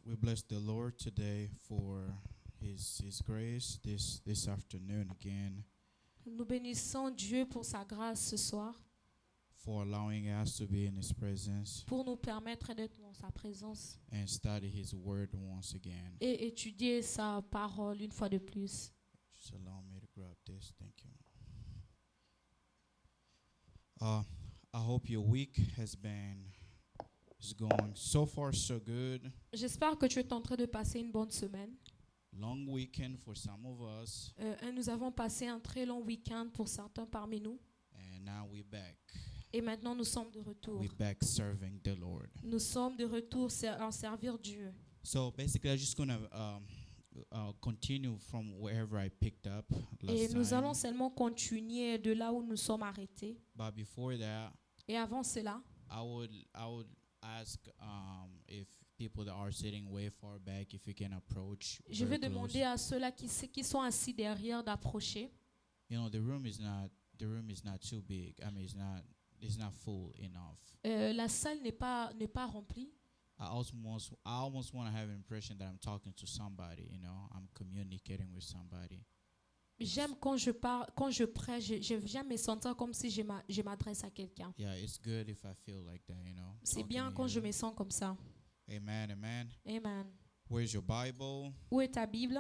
We bless the Lord today for His grace this afternoon again, Nous bénissons Dieu pour sa grâce ce soir, for allowing us to be in His presence pour nous permettre d'être dans sa présence and study His Word once again. et étudier sa parole une fois de plus. Just allow me to grab this. Thank you. I hope your week is going so far so good. J'espère que tu es en train de passer une bonne semaine. Long weekend for some of us, Nous avons passé un très long week-end pour certains parmi nous and now we're back. et maintenant nous sommes de retour. We're back serving the Lord. Nous sommes de retour en servir Dieu. So basically, I'm just gonna continue from wherever I picked up Et last nous allons time. seulement continuer de là où nous sommes arrêtés. But before that, Et avant cela, I would ask if people that are sitting way far back, if you can approach. je very vais demander close. à ceux-là qui sont assis derrière d'approcher. You know, the room is not too big. I mean, it's not full enough. La salle n'est pas remplie. I almost want to have an impression that I'm talking to somebody. You know, I'm communicating with somebody. J'aime quand je prêche, j'aime me sentir comme si je m'adresse à quelqu'un. Yeah, it's good if I feel like that. You know. C'est talking bien to quand je you. me sens comme ça. Amen, amen. Amen. Where's your Bible? Où est ta Bible?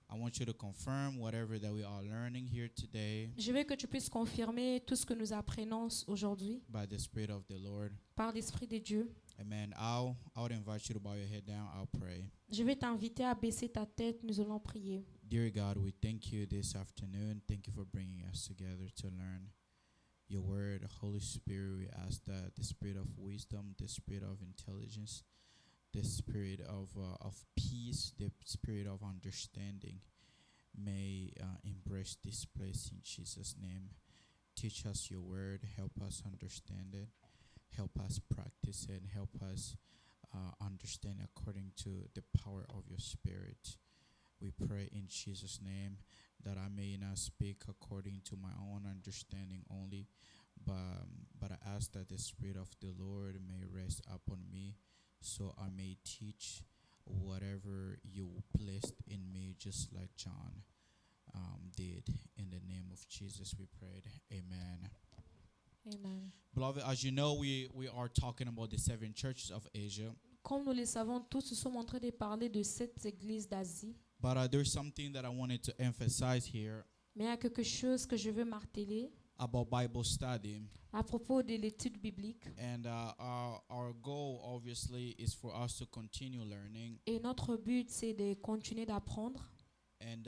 I want you to confirm whatever that we are learning here today Je veux que tu puisses confirmer tout ce que nous apprenons aujourd'hui by the Spirit of the Lord. par l'Esprit de Dieu. Amen. I would invite you to bow your head down. I'll pray. Je vais t'inviter à baisser ta tête, nous allons prier. Dear God, we thank you this afternoon. Thank you for bringing us together to learn your word. Holy Spirit, we ask that the spirit of wisdom, the spirit of intelligence, the spirit of peace, the spirit of understanding may embrace this place in Jesus' name. Teach us your word. Help us understand it. Help us practice it. Help us understand according to the power of your spirit. We pray in Jesus' name that I may not speak according to my own understanding only, but I ask that the Spirit of the Lord may rest upon me, so I may teach whatever you placed in me, just like John did. In the name of Jesus we prayed. Amen. Amen. Beloved, as you know, we are talking about the 7 churches of Asia. Comme nous le savons tous, nous sommes en train de parler de 7 églises d'Asie. But there's something that I wanted to emphasize here Mais il y a quelque chose que je veux marteler about Bible study. à propos de l'étude biblique. And our goal, obviously, is for us to continue learning. Et notre but, c'est de continuer d'apprendre. And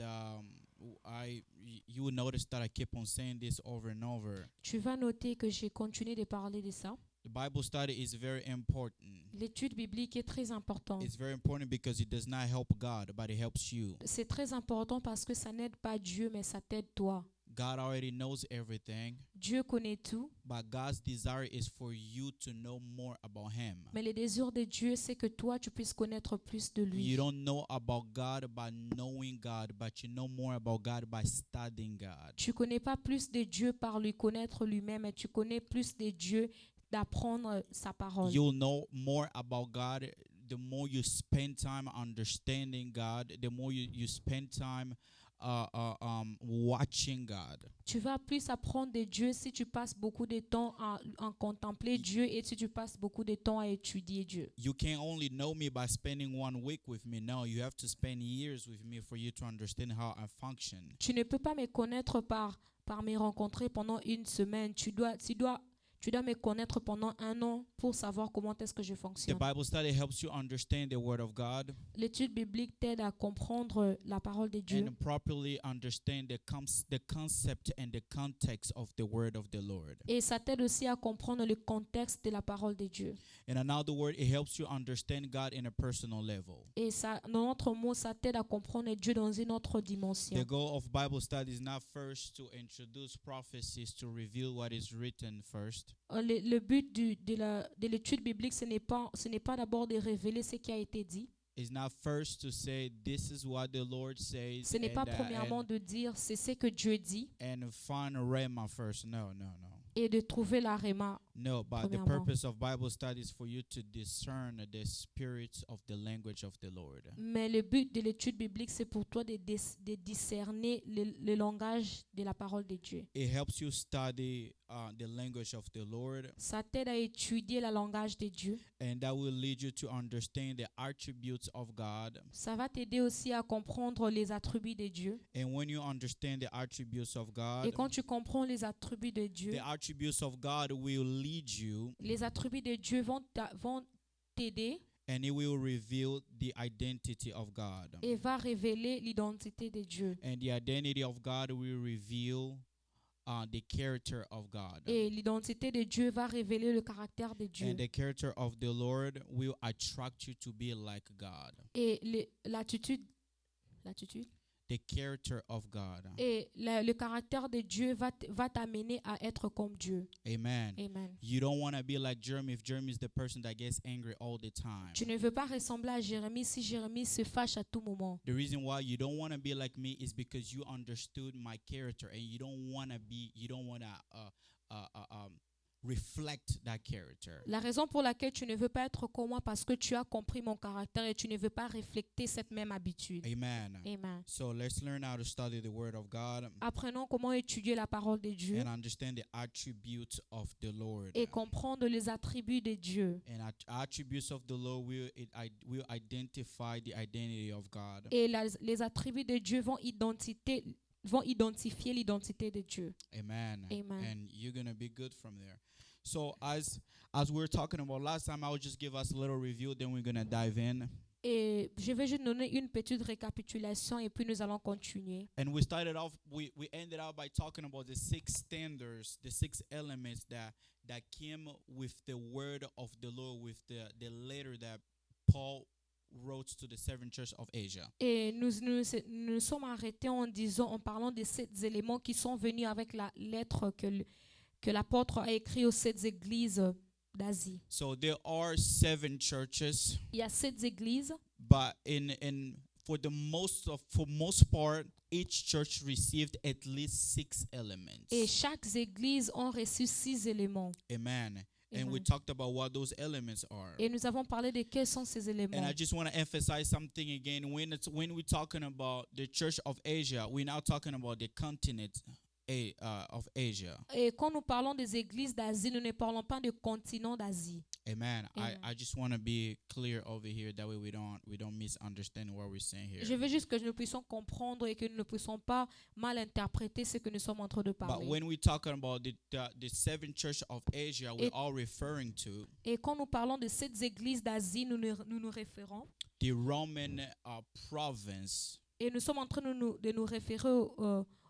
you will notice that I keep on saying this over and over. Tu vas noter que j'ai continué de parler de ça. The Bible study is very important. L'étude biblique est très importante. It's very important because it does not help God, but it helps you. C'est très important parce que ça n'aide pas Dieu, mais ça t'aide toi. God already knows everything, Dieu connaît tout, but God's desire is for you to know more about Him. mais le désir de Dieu, c'est que toi, tu puisses connaître plus de lui. You don't know about God by knowing God, but you know more about God by studying God. Tu connais pas plus de Dieu par lui connaître lui-même, mais tu connais plus de Dieu d'apprendre sa parole. You'll know more about God the more you spend time understanding God, the more you spend time watching God. Tu vas plus apprendre de Dieu si tu passes beaucoup de temps à contempler Dieu et si tu passes beaucoup de temps à étudier Dieu. You can't only know me by spending 1 week with me. No, you have to spend years with me for you to understand how I function. Tu ne peux pas me connaître par me rencontrer pendant une semaine. Tu dois me connaître pendant 1 an pour savoir comment est-ce que je The fonctionne. Bible study helps you understand the Word of God L'étude biblique t'aide à comprendre la parole de Dieu and properly understand the concept and the context of the Word of the Lord. et ça t'aide aussi à comprendre le contexte de la parole de Dieu. In another word, it helps you understand God in a personal level. Et ça, dans notre mot, ça t'aide à comprendre Dieu dans une autre dimension. The goal of Bible study is not first to introduce prophecies to reveal what is written first. Le but de l'étude biblique, ce n'est pas d'abord de révéler ce qui a été dit. It's not first to say this is what the Lord says Ce n'est pas premièrement de dire c'est ce que Dieu dit and find a rhema first. No. et de trouver la réma No, but the Premièrement. purpose of Bible study is for you to discern the spirits of the language of the Lord. Mais le but de l'étude biblique, c'est pour toi de discerner le langage de la parole de Dieu. It helps you study the language of the Lord, Ça t'aide à étudier le langage de Dieu. and that will lead you to understand the attributes of God. Ça va t'aider aussi à comprendre les attributs de Dieu. And when you understand the attributes of Et God, quand tu comprends les attributs de Dieu, the attributes of God will lead you, les attributs de Dieu vont t'aider and it will reveal the identity of God. et va révéler l'identité de Dieu. And the identity of God will reveal the character of God. Et l'identité de Dieu va révéler le caractère de Dieu. And the character of the Lord will attract you to be like God. Et l'attitude The character of God. et le caractère de Dieu va t'amener à être comme Dieu. Amen. Amen. You don't want to be like Jeremy if Jeremy is the person that gets angry all the time. Tu ne veux pas ressembler à Jérémie si Jérémie se fâche à tout moment. The reason why you don't want to be like me is because you understood my character, and you don't want to reflect that character. La raison pour laquelle tu ne veux pas être comme moi, parce que tu as compris mon caractère et tu ne veux pas refléter cette même habitude. Amen. Amen. So let's learn how to study the Word of God Apprenons comment étudier la parole de Dieu and understand the attributes of the Lord. et comprendre les attributs de Dieu. And attributes of the Lord will identify the identity of God. Et les attributs de Dieu vont identifier l'identité de Dieu. Amen. Amen. And you're gonna be good from there. So as we were talking about last time, I will just give us a little review, then we're gonna dive in. Et je vais juste donner une petite récapitulation et puis nous allons continuer. And we started off, we ended out by talking about the 6 standards, the 6 elements that came with the word of the Lord, with the letter that Paul wrote to the 7 churches of Asia. Et nous sommes arrêtés en parlant de 7 éléments qui sont venus avec la lettre que l'apôtre a écrit aux 7 églises d'Asie. So there are 7 churches, Il y a 7 églises, but for most part, each church received at least 6 elements. et chaque église a reçu 6 éléments. Amen. And we Amen. talked about what those elements are. Et nous avons parlé de quels sont ces éléments. And I just want to emphasize something again. When we're talking about the Church of Asia, we're now talking about the continent of Asia. Et quand nous parlons des églises d'Asie, nous ne parlons pas du continent d'Asie. Amen. Amen. I just want to be clear over here. That way we don't misunderstand what we're saying here. Je veux juste que nous puissions comprendre et que nous ne puissions pas mal interpréter ce que nous sommes en train de But parler. when we're talking about the 7 church of Asia, we're all referring to Et quand nous parlons de ces églises d'Asie, nous nous référons. the Roman province Et nous sommes en train de nous référer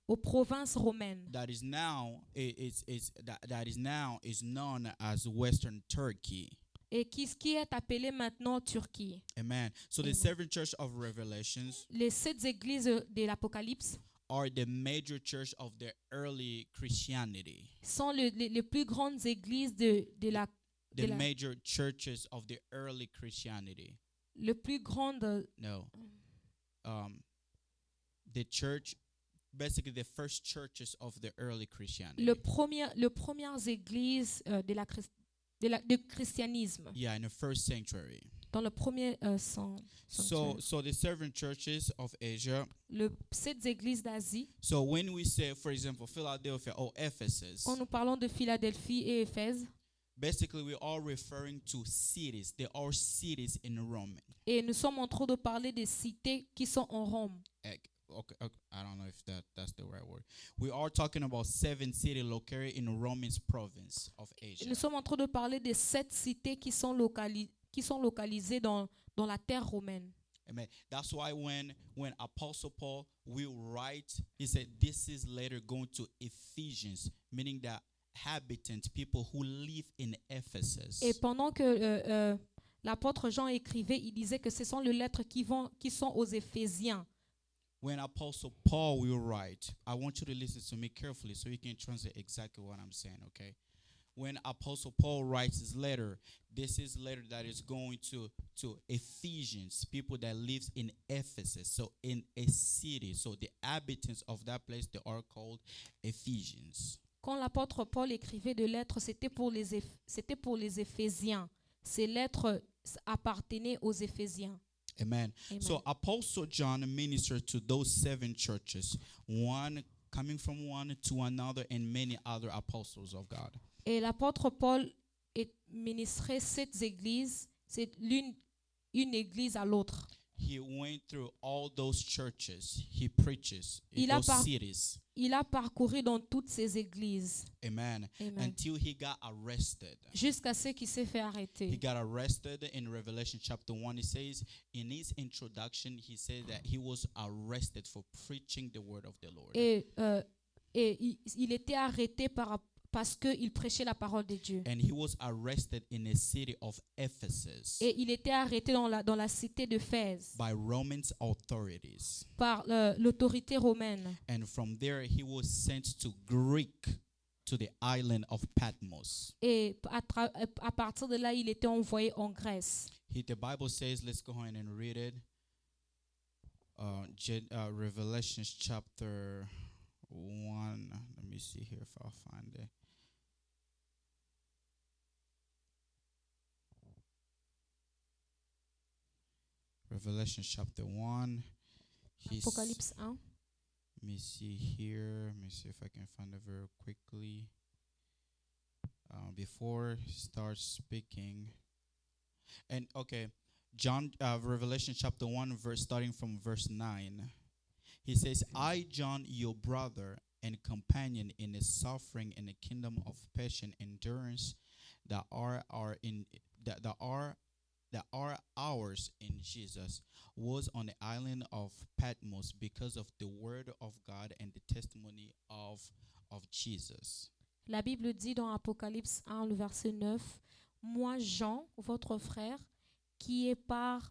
aux provinces romaines that is now is known as Western Turkey. et qui est appelée maintenant Turquie. Amen. So the Amen. 7 church of Revelations Les 7 églises de l'Apocalypse are the major church of the early Christianity. sont les plus grandes églises de la The major churches of the early Christianity. le plus grande No. The church, basically the first churches of the early Christianity. le premières églises du christianisme Yeah, in the first century. dans le premier So the 7 churches of Asia. les 7 églises d'Asie. So when we say, for example, Philadelphia or Ephesus, Quand nous parlons de Philadelphie et Éphèse, basically we're all referring to cities. They are cities in Rome. et nous sommes en train de parler des cités qui sont en Rome. Okay, I don't know if that's the right word. We are talking about 7 cities located in Roman province of Asia. Nous sommes en train de parler des 7 cités qui sont localisées dans la terre romaine. Amen. That's why when Apostle Paul will write, he said this is later going to Ephesians, meaning that habitants, people who live in Ephesus. Et pendant que l'apôtre Jean écrivait, il disait que ce sont les lettres qui sont aux Éphésiens. When Apostle Paul will write, I want you to listen to me carefully so you can translate exactly what I'm saying, okay? When Apostle Paul writes his letter, this is a letter that is going to Ephesians, people that lives in Ephesus, so in a city. So the inhabitants of that place, they are called Ephesians. Quand l'apôtre Paul écrivait des lettres, c'était pour les Éphésiens. Ces lettres appartenaient aux Éphésiens. Amen. Amen. So Apostle John ministered to those 7 churches, one coming from one to another, and many other apostles of God. Et l'apôtre Paul ministrait 7 églises, c'est une église à l'autre. He went through all those churches. He preaches in Il a those cities. Il a parcouru dans toutes ces églises. Amen. Amen. Until he got arrested. Jusqu'à ce qu'il s'est fait He arrêter. got arrested in Revelation chapter 1. It says, in his introduction, he said that he was arrested for preaching the word of the Lord. Et il était arrêté parce qu'il prêchait la parole de Dieu. And he was arrested in the city of Ephesus Et il était arrêté dans la cité d'Éphèse by Roman authorities. par l'autorité romaine. And from there, he was sent to Greek, to the island of Patmos. Et à partir de là, il était envoyé en Grèce. The Bible says, let's go ahead and read it. Revelation chapter 1. Let me see here if I'll find it. Revelation chapter 1. Apocalypse 1. Let me see here. Let me see if I can find it very quickly. Before he starts speaking. And okay, Revelation chapter 1, starting from verse 9. He says, I, John, your brother and companion in the suffering and the kingdom of patient endurance that are ours in Jesus, was on the island of Patmos because of the word of God and the testimony of Jesus. La Bible dit dans Apocalypse 1, le verset 9, moi, Jean, votre frère, qui est part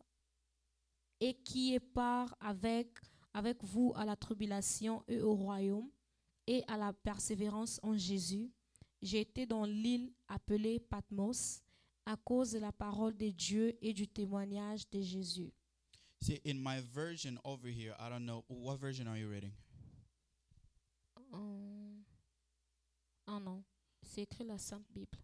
avec vous à la tribulation et au royaume et à la persévérance en Jésus, j'ai été dans l'île appelée Patmos à cause de la parole de Dieu et du témoignage de Jésus. See, in my version over here, I don't know, what version are you reading? Ah non, c'est écrit la Sainte Bible.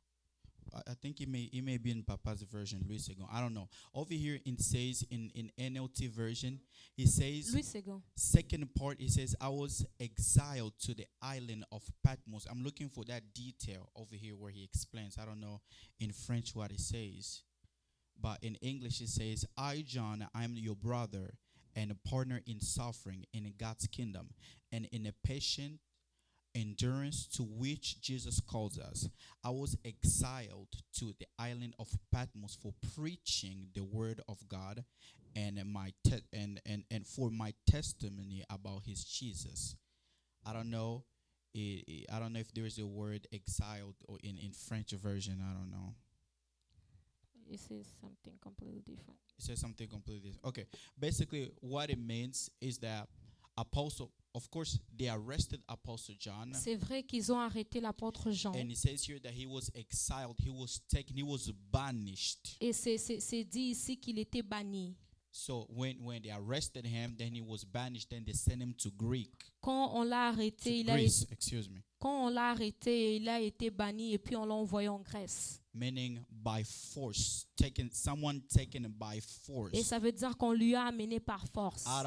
I think it may be in Papa's version, Louis Segon. I don't know. Over here it says in NLT version, it says Louis Segon. second part, it says I was exiled to the island of Patmos. I'm looking for that detail over here where he explains. I don't know in French what it says. But in English it says, I, John, I am your brother and a partner in suffering in God's kingdom and in a patient endurance to which Jesus calls us. I was exiled to the island of Patmos for preaching the word of God and for my testimony about his Jesus. I don't know if there is a word exiled or in French version. I don't know. It says something completely different. It says something completely different. Okay. Basically, what it means is that of course, they arrested Apostle John. C'est vrai qu'ils ont arrêté l'apôtre Jean. And it says here that he was exiled, he was taken, he was banished. Et c'est dit ici qu'il était banni. So when they arrested him, then he was banished, then they sent him to Greek. Quand on l'a arrêté, Quand on l'a arrêté, il a été banni et puis on l'a envoyé en Grèce. Meaning by force, someone taken by force. Et ça veut dire qu'on lui a amené par force. Out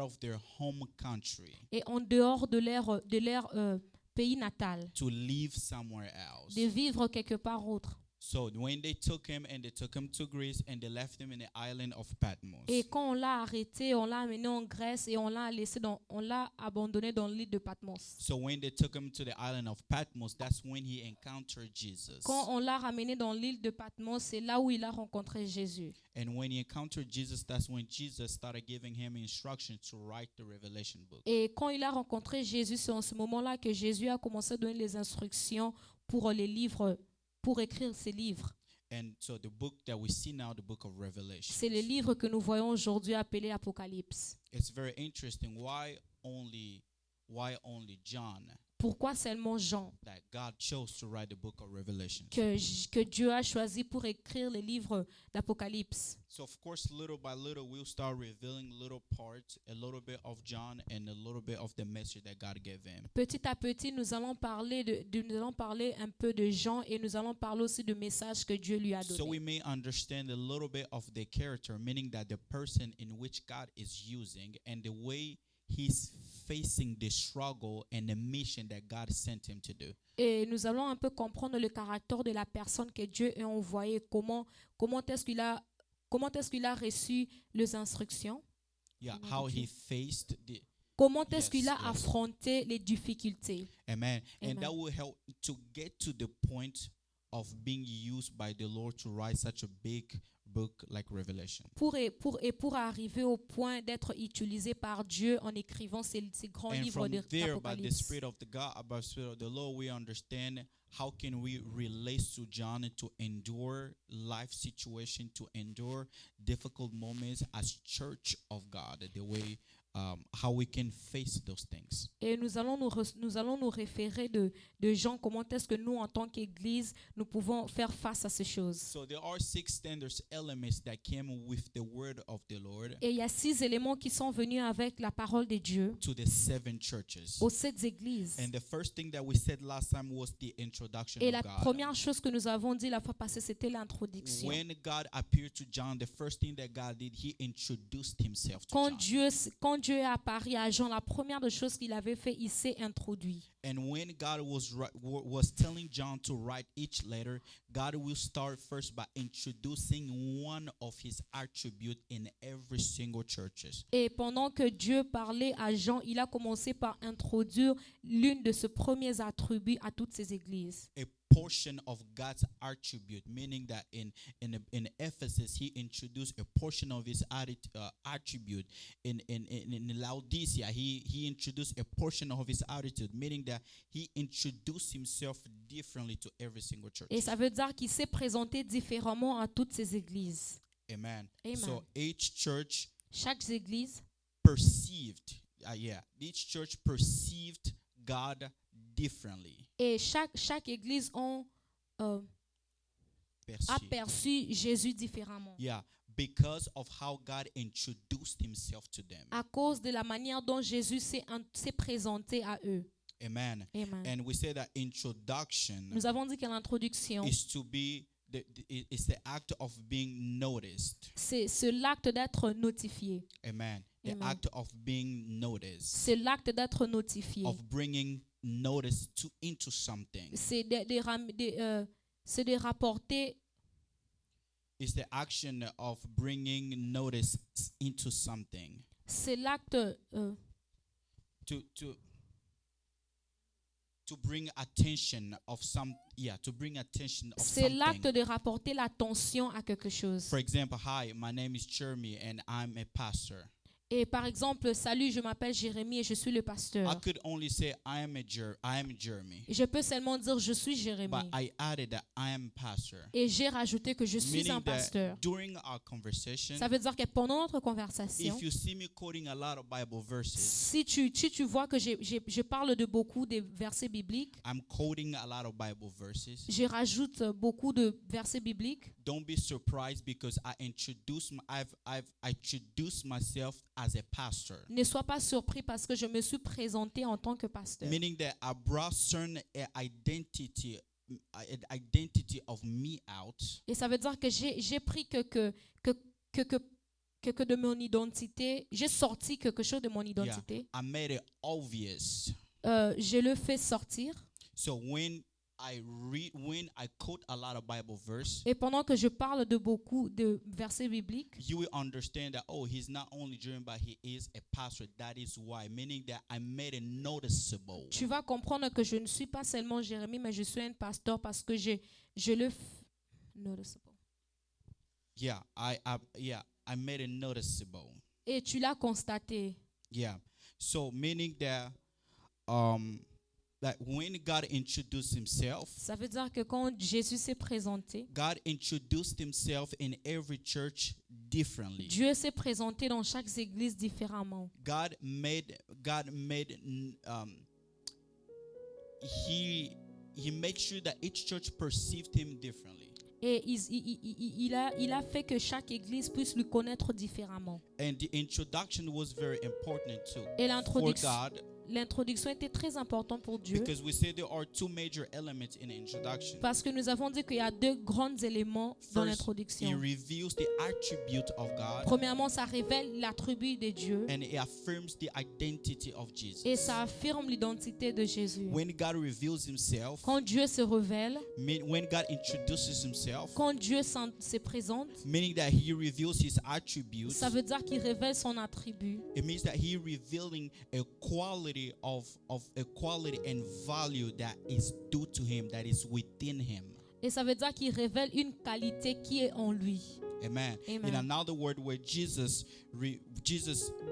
of their home country. Et en dehors de leur pays natal. To live somewhere else. De vivre quelque part autre. So when they took him to Greece and they left him in the island of Patmos. Et quand on l'a arrêté, on l'a amené en Grèce et on l'a abandonné dans l'île de Patmos. So when they took him to the island of Patmos, that's when he encountered Jesus. Quand on l'a ramené dans l'île de Patmos, c'est là où il a rencontré Jésus. And when he encountered Jesus, that's when Jesus started giving him instructions to write the Revelation book. Et quand il a rencontré Jésus, c'est en ce moment-là que Jésus a commencé à donner les instructions pour les livres. Pour écrire ces livres. And so the book that we see now, the book of Revelation. C'est le livre que nous voyons aujourd'hui appelé Apocalypse. It's very interesting. Why only John? Pourquoi seulement Jean that God chose to write the book of Revelation. que Dieu a choisi pour écrire les livres d'Apocalypse. So of course, little by little, we'll start revealing little parts, a little bit of John and a little bit of the message that God gave him. Petit à petit, nous allons parler nous allons parler un peu de Jean et nous allons parler aussi du message que Dieu lui a So we donné. may understand a little bit of the character, meaning that the person in which God is using and the way he's facing the struggle and the mission that God sent him to do. Et nous allons un peu comprendre le caractère de la personne que Dieu a envoyée, comment est-ce qu'il a reçu les instructions, Yeah, Amen. how he faced the comment est-ce qu'il a Yes. affronté les difficultés. Amen. And Amen. that will help to get to the point of being used by the Lord to write such a big book like Revelation. Pour arriver au point d'être utilisé par Dieu en écrivant ces grands And livres from there, by the d'Apocalypse. Spirit of the God, by the Spirit of the Lord, we understand how can we relate to John to endure life situation, to endure difficult moments as Church of God, the way how we can face those things. Et nous allons nous référer de Jean, comment est-ce que nous, en tant qu'Église, nous pouvons faire face à ces choses. So there are 6 standards elements that came with the word of the Lord Et il y a 6 éléments qui sont venus avec la parole de Dieu to the 7 churches. aux 7 églises. And the first thing that we said last time was the introduction Et of la God. première chose que nous avons dit la fois passée, c'était l'introduction. When God appeared to John, the first thing that God did, he introduced himself to Quand John. Dieu est apparu à Jean, la première des choses qu'il avait fait, il s'est introduit. And when God was telling John to write each letter, God will start first by introducing one of his attributes in every single churches. Et pendant que Dieu parlait à Jean, il a commencé par introduire l'une de ses premiers attributs à toutes ces églises. A portion of God's attribute, meaning that in Ephesus he introduced a portion of his attribute. In Laodicea he introduced a portion of his attitude, meaning that he introduced himself differently to every single church. Et ça veut dire qu'il s'est présenté différemment à toutes ces églises. Amen. Amen. So each church Chaque église perceived, each church perceived God differently. et chaque église ont aperçu Jésus différemment. Yeah, because of how God introduced himself to them. À cause de la manière dont Jésus s'est présenté à eux. Amen. Amen. And we say that introduction Nous avons dit que l'introduction, is to be it's the act of being noticed. c'est l'acte d'être notifié. Amen. The Amen. act of being noticed, C'est l'acte d'être notifié. of bringing notice into something. C'est de rapporter, It's the action of bringing notice into something. c'est l'acte To bring attention of to bring attention of c'est l'acte something. de rapporter l'attention à quelque chose. For example, hi, my name is Jeremy and I'm a pastor. Et par exemple, salut, je m'appelle Jérémie et je suis le I pasteur. could only say I am Jeremy, Je peux seulement dire je suis Jérémie. but I added that I am pastor. Et j'ai rajouté que je suis un Meaning that pasteur. during our conversation, Ça veut dire que pendant notre conversation, if you see me quoting a lot of Bible verses, si tu vois que je parle de beaucoup de versets bibliques, I'm quoting a lot of Bible verses. je rajoute beaucoup de versets bibliques. Don't be surprised because I've introduced myself as a pastor. Ne sois pas surpris parce que je me suis présenté en tant que pasteur. Meaning that I brought certain identity of me out, Et ça veut dire que j'ai pris que de mon identité, j'ai sorti quelque chose de mon identité. I made it obvious. Je le fais sortir. So when I quote a lot of Bible verse, Et pendant que je parle de beaucoup de versets bibliques, you will understand that, oh, he's not only German, but he is a pastor. That is why, meaning that I made it noticeable. tu vas comprendre que je ne suis pas seulement Jérémie, mais je suis un pasteur parce que je le noticeable. Yeah, I made it noticeable. Et tu l'as constaté. Yeah. So meaning that that when God introduced himself, Ça veut dire que quand Jésus s'est présenté, God introduced himself in every church differently. Dieu s'est présenté dans chaque église différemment. God made he makes sure that each church perceived him differently. Et il a fait que chaque église puisse lui connaître différemment. And the introduction was very important too Et for God, l'introduction était très importante pour Dieu. because we say there are two major elements in the introduction. Parce que nous avons dit qu'il y a deux grands éléments dans First, he l'introduction. reveals the attribute of God, Premièrement, ça révèle l'attribut de Dieu and it affirms the identity of Jesus. et ça affirme l'identité de Jésus. When God reveals himself, Quand Dieu se révèle, when God introduces himself, quand Dieu se présente, meaning that he reveals his attributes, ça veut dire qu'il révèle son attribut. it means that he revealing a quality of a quality and value that is due to him, that is within him. Et ça veut dire qu'il révèle une qualité qui est en lui. Amen. Amen. In another word, where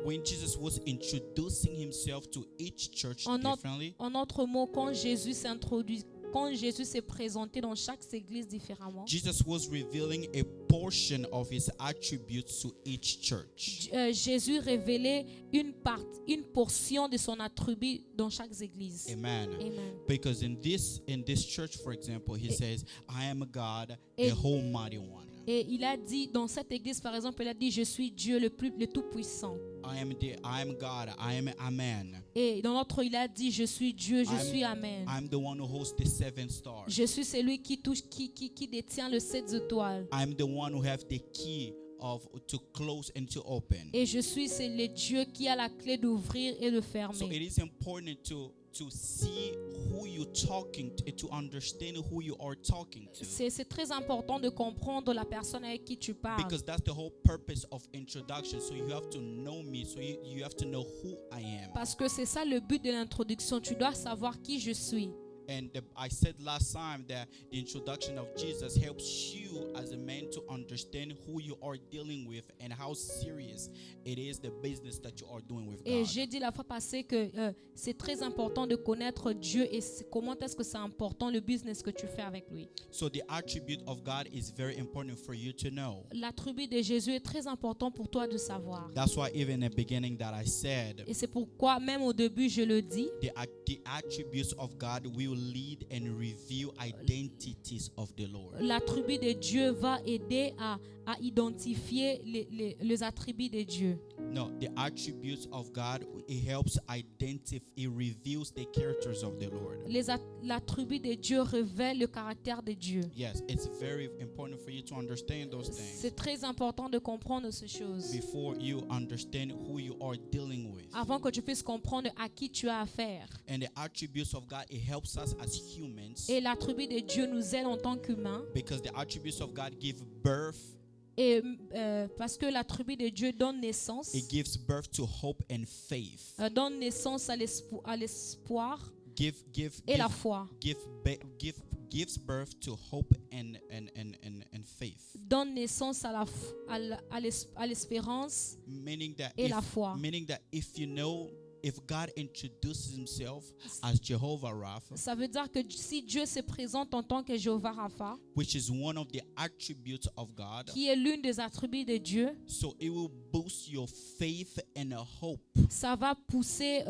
when Jesus was introducing himself to each church differently, En autre mot, quand Jésus s'est présenté dans chaque église différemment, Jesus was revealing a portion of his attributes to each church. Jésus révélait une portion de son attribut dans chaque église. Amen. Amen. Because in this church, for example, he says, "I am God, the Almighty One. Et il a dit, dans cette église par exemple, il a dit, je suis Dieu le Tout-Puissant. I am God, I am Amen. Et dans l'autre, il a dit, je suis Dieu, je suis Amen. I'm the one who holds the 7 stars. Je suis celui qui détient le 7 étoiles. I'm the one who have the key to close and to open." Et je suis le Dieu qui a la clé d'ouvrir et de So fermer. it is important to see who you're talking to understand who you are talking to. C'est très important de comprendre la personne avec qui tu parles. Because that's the whole purpose of introduction. So you have to know me. So you have to know who I am. Parce que c'est ça le but de l'introduction. Tu dois savoir qui je suis. And I said last time that the introduction of Jesus helps you as a man to understand who you are dealing with and how serious it is the business that you are doing with Et God. j'ai dit la fois passée que c'est très important de connaître Dieu et comment est-ce que c'est important le business que tu fais avec lui. So the attribute of God is very important for you to know. L'attribut de Jésus est très important pour toi de savoir. That's why even in the beginning that I said, Et c'est pourquoi même au début je le dis, the attributes of God will lead and reveal identities of the Lord. l'attribut de Dieu va aider à identifier les attributs de Dieu. No, the attributes of God, it helps identify, it reveals the characters of the Lord. L'attribut de Dieu révèle le caractère de Dieu. Yes, it's very important for you to understand those things C'est très important de comprendre ces choses before you understand who you are dealing with. avant que tu puisses comprendre à qui tu as affaire. And the attributes of God, it helps us as humans Et l'attribut de Dieu nous aide en tant qu'humains. because the attributes of God give birth, Et parce que l'attribut de Dieu donne naissance, it gives birth to hope and faith. donne naissance à l'espoir Give et la foi. gives birth to hope and faith. Donne naissance à l'espérance Meaning that et la foi. if God introduces himself as Jehovah Rapha, Ça veut dire que si Dieu se présente en tant que Jéhovah Rapha, which is one of the attributes of God, qui est l'une des attributs de Dieu, so it will boost your faith and a hope. ça va pousser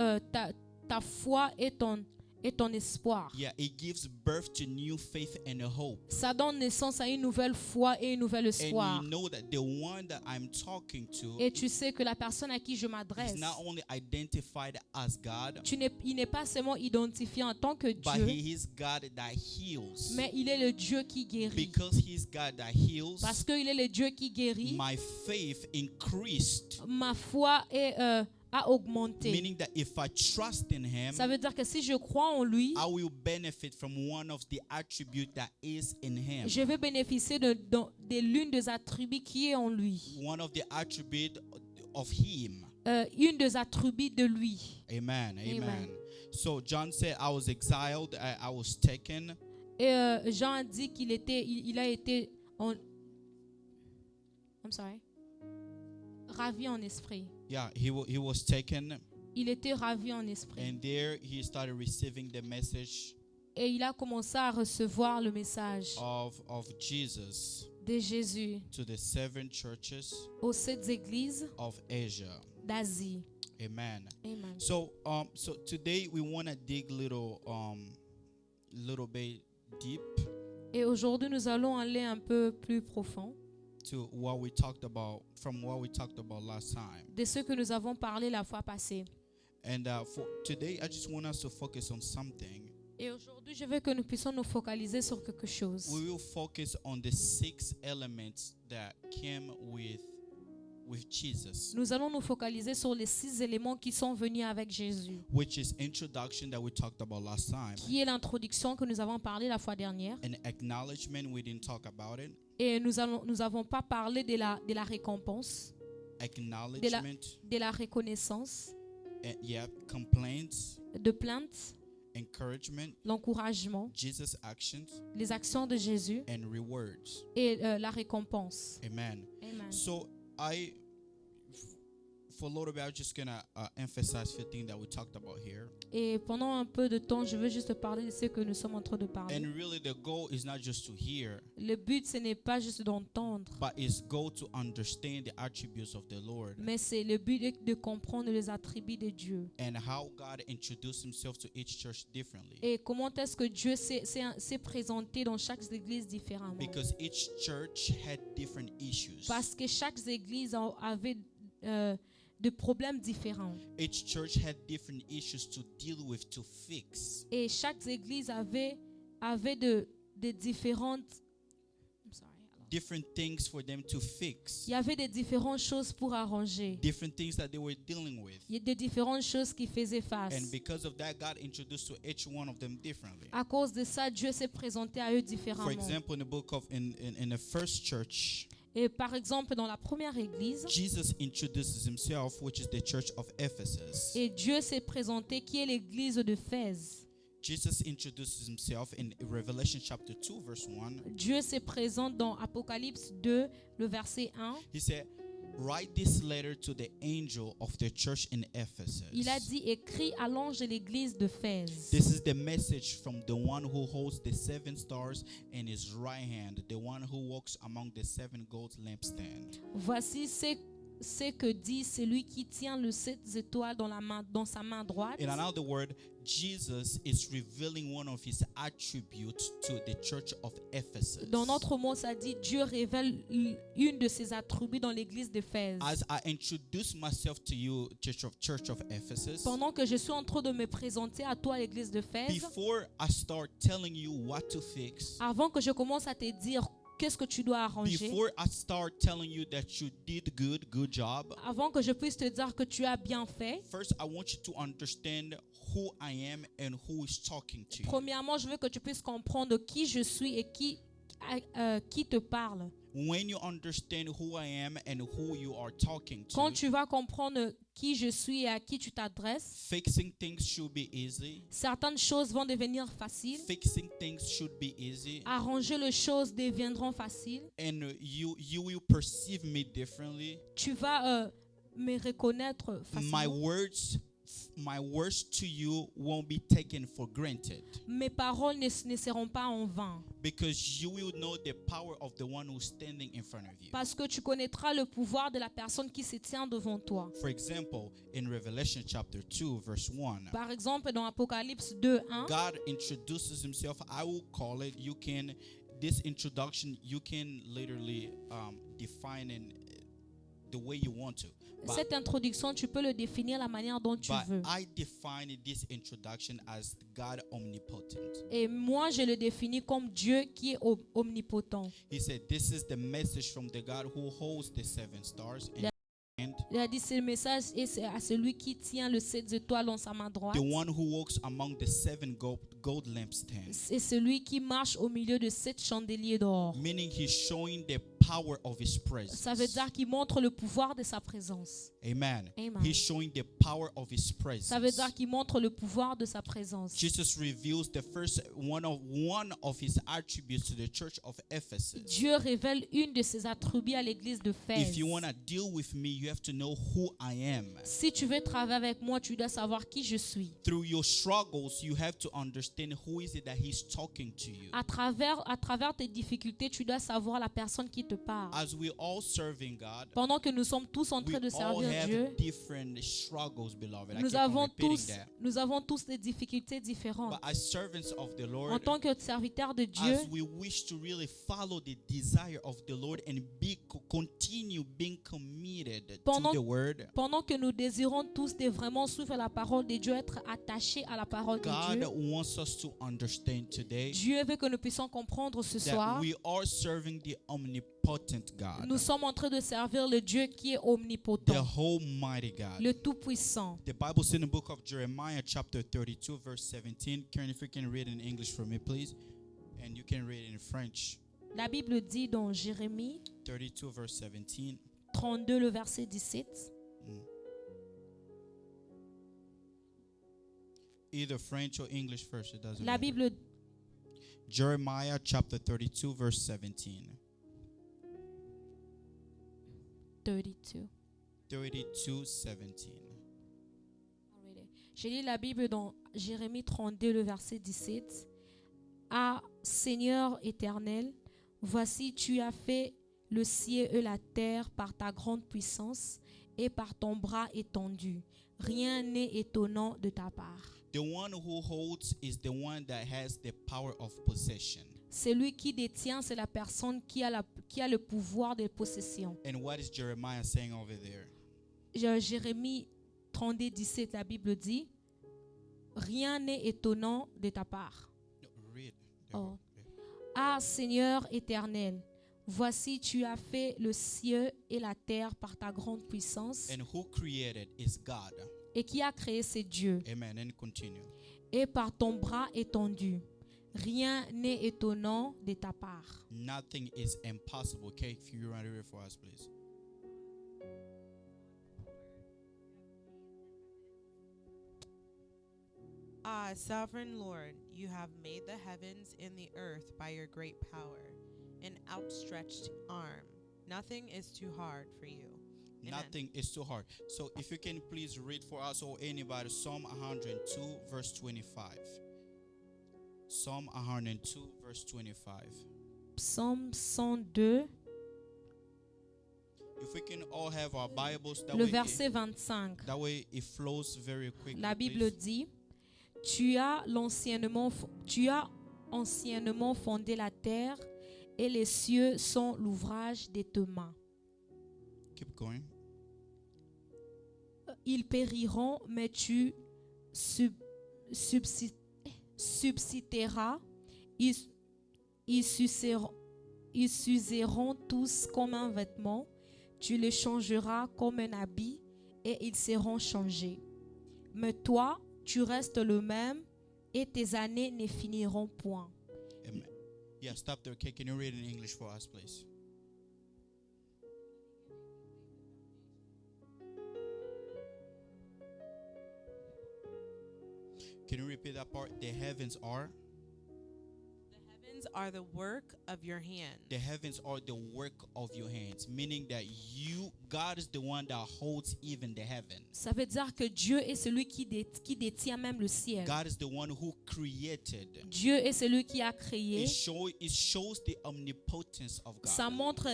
ta foi et ton espoir. Yeah, it gives birth to new faith and a hope. Ça donne naissance à une nouvelle foi et un nouvel espoir. And you know that the one that I'm talking to Et tu sais que la personne à qui je m'adresse, is not only identified as God, il n'est pas seulement identifié en tant que but Dieu, he is God that heals. mais il est le Dieu qui guérit. Because he's God that heals, Parce qu'il est le Dieu qui guérit, my faith increased. ma foi a augmenté. Meaning that if I trust in him, Ça veut dire que si je crois en lui, I will benefit from one of the attributes that is in him. je vais bénéficier de l'une des attributs qui est en lui. One of the attributes of him. Une des attributs de lui. Amen. Amen. Amen. So John said, I was exiled, I was taken. Et Jean a dit il a été ravi en esprit. Yeah, he was taken, Il était ravi en esprit. and there he started receiving the message Et il a commencé à recevoir le message of Jesus de Jésus to the 7 churches aux 7 églises of Asia. d'Asie. Amen. Amen. So today we want to dig little little bit deep Et aujourd'hui, nous allons aller un peu plus profond to what we talked about, from what we talked about last time. de ce que nous avons parlé la fois passée. And for today, I just want us to focus on something. Et aujourd'hui, je veux que nous puissions nous focaliser sur quelque chose. We will focus on the 6 elements that came with Jesus, Nous allons nous focaliser sur les 6 éléments qui sont venus avec Jésus, which is introduction that we talked about last time, qui est l'introduction que nous avons parlé la fois dernière. and acknowledgement, we didn't talk about it. Et nous n'avons pas parlé de la récompense, Acknowledgement, de la reconnaissance, complaints, de plainte, encouragement, l'encouragement, Jesus' actions, les actions de Jésus and rewards. et la récompense. Amen. Amen. So for a little bit, I'm just gonna emphasize a few things that we talked about here. Et pendant un peu de temps, je veux juste parler de ce que nous sommes en train de parler. And really, the goal is not just to hear, Le but, ce n'est pas juste d'entendre, but it's goal to understand the attributes of the Lord mais c'est le but de comprendre les attributs de Dieu. and how God introduced Himself to each church differently. Et comment est-ce que Dieu s'est présenté dans chaque église différemment. Because each church had different issues. Parce que chaque église avait de problèmes différents. Each church had different issues to deal with, to fix. Et chaque église avait de différentes... I'm sorry. Different things for them to fix. Il y avait des différentes choses pour arranger. Different things that they were dealing with. Il y a des différentes choses qui faisaient face. And because of that, God introduced to each one of them differently. À cause de ça, Dieu s'est présenté à eux For différemment. example, in the book of in the first church, Et par exemple, dans la première église, Jesus introduces himself, which is the church of Ephesus. et Dieu s'est présenté qui est l'église de Fès. Jesus introduces himself in Revelation chapter 2, verse 1. Dieu se présente dans Apocalypse 2, le verset 1. He said, "Write this letter to the angel of the church in Ephesus." Il a dit, écrit à l'ange de l'église de Fès. This is the message from the one who holds the 7 stars in his right hand, the one who walks among the 7 gold lampstands. Voici ce que dit celui qui tient le 7 étoiles dans sa main droite. In another word, Jesus is revealing one of his attributes to the church of Ephesus. Dans notre mot, ça dit Dieu révèle une de ses attributs dans l'église de Fès. As I introduce myself to you, church of Ephesus, Pendant que je suis en train de me présenter à toi, l'église de Fès, before I start telling you what to fix, avant que je commence à te dire qu'est-ce que tu dois arranger, before I start telling you that you did good job, avant que je puisse te dire que tu as bien fait, first I want you to understand who I am and who is talking to you. premièrement, je veux que tu puisses comprendre qui je suis et qui te parle. When you understand who I am and who you are talking Quand to, tu vas comprendre qui je suis et à qui tu t'adresses, fixing things should be easy. certaines choses vont devenir faciles. Fixing things should be easy. Arranger les choses deviendront faciles. And you will perceive me differently. Tu vas me reconnaître facilement. My words to you won't be taken for granted. Mes paroles ne seront pas en vain. Because you will know the power of the one who's standing in front of you. Parce que tu connaîtras le pouvoir de la personne qui se tient devant toi. For example, in Revelation chapter 2, verse 1, Par exemple, dans Apocalypse 2, 1, God introduces himself. I will call it, this introduction, you can literally define in the way you want to. cette introduction, tu peux le définir la manière dont tu veux. I define this introduction as God omnipotent. Et moi, je le définis comme Dieu qui est omnipotent. He said, this is the message from the God who holds the 7 stars in his hand, Il a dit, ce message est à celui qui tient le 7 étoiles dans sa main droite. the one who walks among the 7 gold lampstands. C'est celui qui marche au milieu de 7 chandeliers d'or. Meaning he's showing the power of his presence. Ça veut dire qu'il montre le pouvoir de sa présence. Amen. Amen. He's showing the power of his presence. Ça veut dire qu'il montre le pouvoir de sa présence. Jesus reveals the first one of his attributes to the church of Ephesus. Dieu révèle une de ses attributs à l'église de Fès. If you want to deal with me, you have to know who I am. Si tu veux travailler avec moi, tu dois savoir qui je suis. Through your struggles, you have to understand who is it that he's talking to you. À travers tes difficultés, tu dois savoir la personne qui te part. as we all serving God, Pendant que nous sommes tous en we train de all servir have Dieu, different struggles, beloved. I nous keep on avons repeating that. tous des difficultés différentes. But as servants of the En Lord, tant que serviteurs de Dieu, as we wish to really follow the desire of the Lord and continue being committed Pendant- to the word, pendant que nous désirons tous de vraiment suivre la parole de Dieu, être attachés à la parole de God Dieu, wants us to understand today Dieu veut que nous puissions comprendre ce that soir. we are serving the omnipotent God, Nous sommes en train de servir le Dieu qui est the omnipotent, Almighty God. le Tout-Puissant. The Bible says in the book of Jeremiah, chapter 32, verse 17. Karen, if you can read in English for me, please. And you can read it in French. La Bible dit dans Jérémie 32, verse 17. 32, le verset 17. Either French or English first, it doesn't La matter. Bible, Jeremiah, chapter 32, verse 17. 32. 32, 17. J'ai lu la Bible dans Jérémie 32, le verset 17. Ah, Seigneur éternel, voici tu as fait le ciel et la terre par ta grande puissance et par ton bras étendu. Rien n'est étonnant de ta part. The one who holds is the one that has the power of possession. Celui qui détient, c'est la personne qui a le pouvoir de possession. And what is Jeremiah saying over there? Jérémie 32, 17, la Bible dit, rien n'est étonnant de ta part. No, read. Oh. Ah, Seigneur éternel, voici tu as fait le ciel et la terre par ta grande puissance. And who created is God. Et qui a créé ces dieux, Amen. And continue. et par ton bras étendu. Rien n'est étonnant de ta part. Nothing is impossible. Okay, if you want to read it for us, please. Ah, sovereign Lord, you have made the heavens and the earth by your great power, an outstretched arm. Nothing is too hard for you. Amen. Nothing is too hard. So if you can please read for us or anybody Psalm 102 verse 25. Psalm 102 verse 25. Psaume 102, If we can all have our Bibles, that le way, verset 25. that way it flows very quickly. La Bible please. dit, tu as anciennement fondé la terre et les cieux sont l'ouvrage de tes mains. Keep going. Ils périront, mais tu subsisteras. Ils s'useront tous comme un vêtement. Tu les changeras comme un habit et ils seront changés. Mais toi, tu restes le même et tes années ne finiront point. Amen. Yeah, stop there. Okay, can you read in English for us, please? Can you repeat that part? The heavens are? The heavens are the work of your hand. The heavens are the work of your hands, meaning that God is the one that holds even the heavens. Ça veut dire que Dieu est celui qui détient même le ciel. God is the one who created. Dieu est celui qui a créé. It shows the omnipotence of God. Ça montre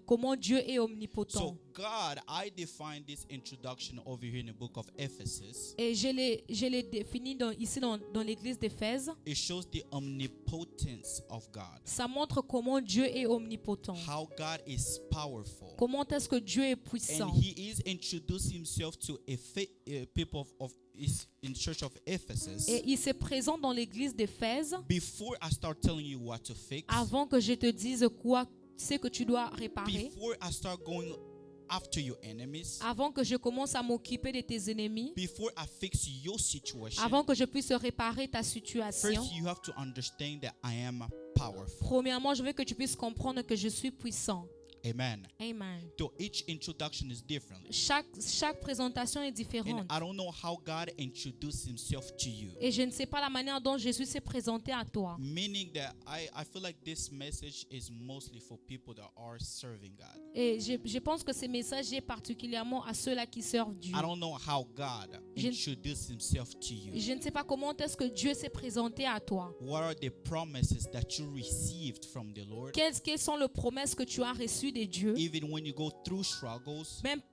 comment Dieu est omnipotent. So God, I define this introduction over here in the book of Ephesus. Et je l'ai défini ici dans l'église d'Éphèse. It shows the omnipotence of God. Ça montre comment Dieu est omnipotent. How God is powerful. Comment est-ce que Dieu est puissant. And he is introducing himself to people in church of Ephesus. Et il se présente dans l'église d'Éphèse. Before I start telling you what to fix, Avant que je te dise quoi c'est que tu dois réparer. before I start going after your enemies, Avant que je commence à m'occuper de tes ennemis. before I fix your situation, Avant que je puisse réparer ta situation. first you have to understand that I am powerful. Premièrement, je veux que tu puisses comprendre que je suis puissant. Amen. Amen. So each introduction is different. Chaque présentation est And différente. I don't know how God introduced himself to you. Et je ne sais pas la manière dont Jésus s'est présenté à toi. Meaning that I feel like this message is mostly for people that are serving God. Et je pense que ce message est particulièrement à ceux-là qui servent Dieu. I don't know how God introduced himself to you. Je ne sais pas comment est-ce que Dieu s'est présenté à toi. What are the promises that you received from the Lord? Quelles sont les promesses que tu as reçues au-dessus des dieux, even when you go through struggles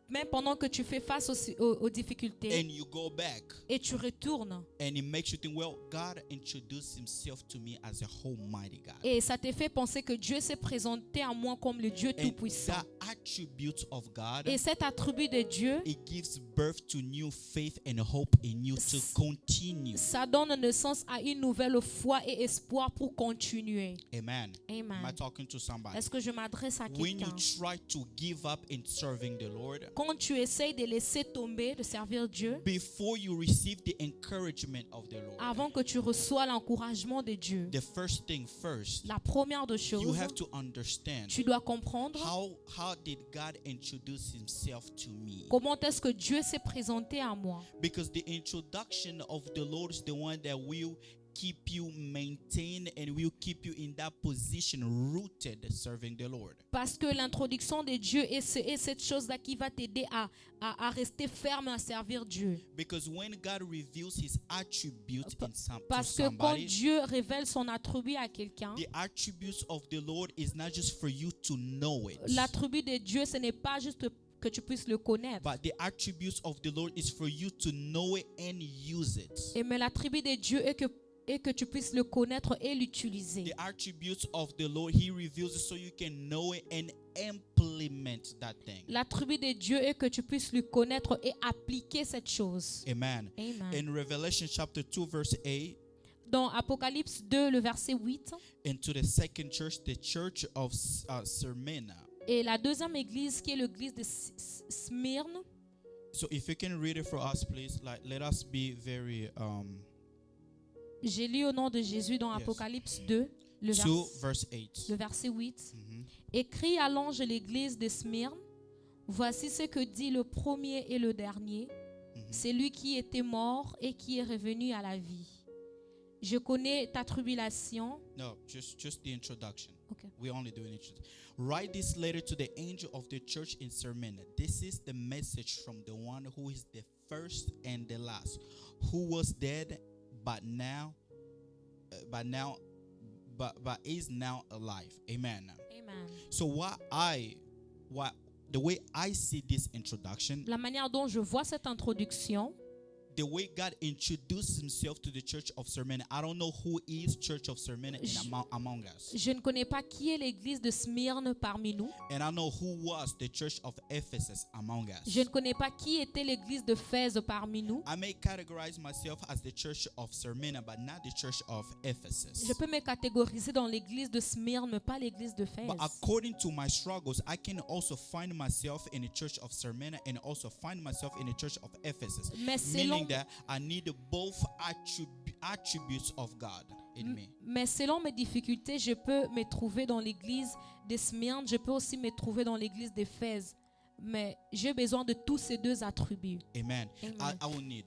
même pendant que tu fais face aux difficultés and you go back et tu retournes. and it makes you think, well, God introduced himself to me as a almighty God. Et ça te fait penser que Dieu s'est présenté à moi comme le Dieu And Tout-Puissant. that attribute of God, Et cet attribut de Dieu, it gives birth to new faith and hope in you to continue. ça donne naissance à une nouvelle foi et espoir pour continuer. Amen. Am I Amen. talking to somebody? Est-ce que je m'adresse à When you quelqu'un? try to give up in serving the Lord, Quand tu essayes de laisser tomber, de servir Dieu, before you receive the encouragement of the Lord, avant que tu reçois l'encouragement de Dieu, the first thing first, la première des you choses, have to understand tu dois comprendre how did God introduce himself to me? comment est-ce que Dieu s'est présenté à moi. Because the introduction of the Lord is the one that will keep you maintained and will keep you in that position rooted serving the Lord. Parce que l'introduction de Dieu est cette chose-là qui va t'aider à rester ferme à servir Dieu. Because when God reveals his attributes to Parce que quand somebody, Dieu révèle son attribut à quelqu'un, the attributes of the Lord is not just for you to know it, l'attribut de Dieu, ce n'est pas juste que tu puisses le connaître. but the attributes of the Lord is for you to know it and use it. Mais l'attribut de Dieu est que tu puisses le connaître et l'utiliser. The attributes of the Lord, he reveals it so you can know it and implement that thing. L'attribut de Dieu est que tu puisses le connaître et appliquer cette chose. Amen. Amen. In Revelation chapter 2 verse 8, Dans Apocalypse 2, le verset 8, into the second church, the church of Smyrna. et la deuxième église qui est l'église de Smyrne. So if you can read it for us, please, like let us be very J'ai lu au nom de Jésus dans Yes. Apocalypse 2, 2 verse 8. le verset 8. Mhm. Écrit à l'ange de l'église de Smyrne, voici ce que dit le premier et le dernier, Mhm. c'est lui qui était mort et qui est revenu à la vie. Je connais ta tribulation. No, just the introduction. Okay. We only do an introduction. Write this letter to the angel of the church in Smyrna. This is the message from the one who is the first and the last, who was dead, but is now alive. Amen. Amen. So the way I see this introduction, La manière dont je vois cette introduction, the way God introduced himself to the church of Smyrna, I don't know who is church of Smyrna among us. je ne connais pas qui est l'église de Smyrne parmi nous. And I know who was the church of Ephesus among us. Je ne connais pas qui était l'église de Phèse parmi nous. I may categorize myself as the church of Smyrna, but not the church of Ephesus. Je peux me catégoriser dans l'église de Smyrne, mais pas l'église de Phèse. But according to my struggles, I can also find myself in the church of Smyrna and also find myself in the church of Ephesus. Mais Meaning that I need both attributes of God in me. Mais selon mes difficultés, je peux me trouver dans l'église de Smyrne, je peux aussi me trouver dans l'église d'Éphèse. Mais j'ai besoin de tous ces deux attributs. Amen. Amen. I will need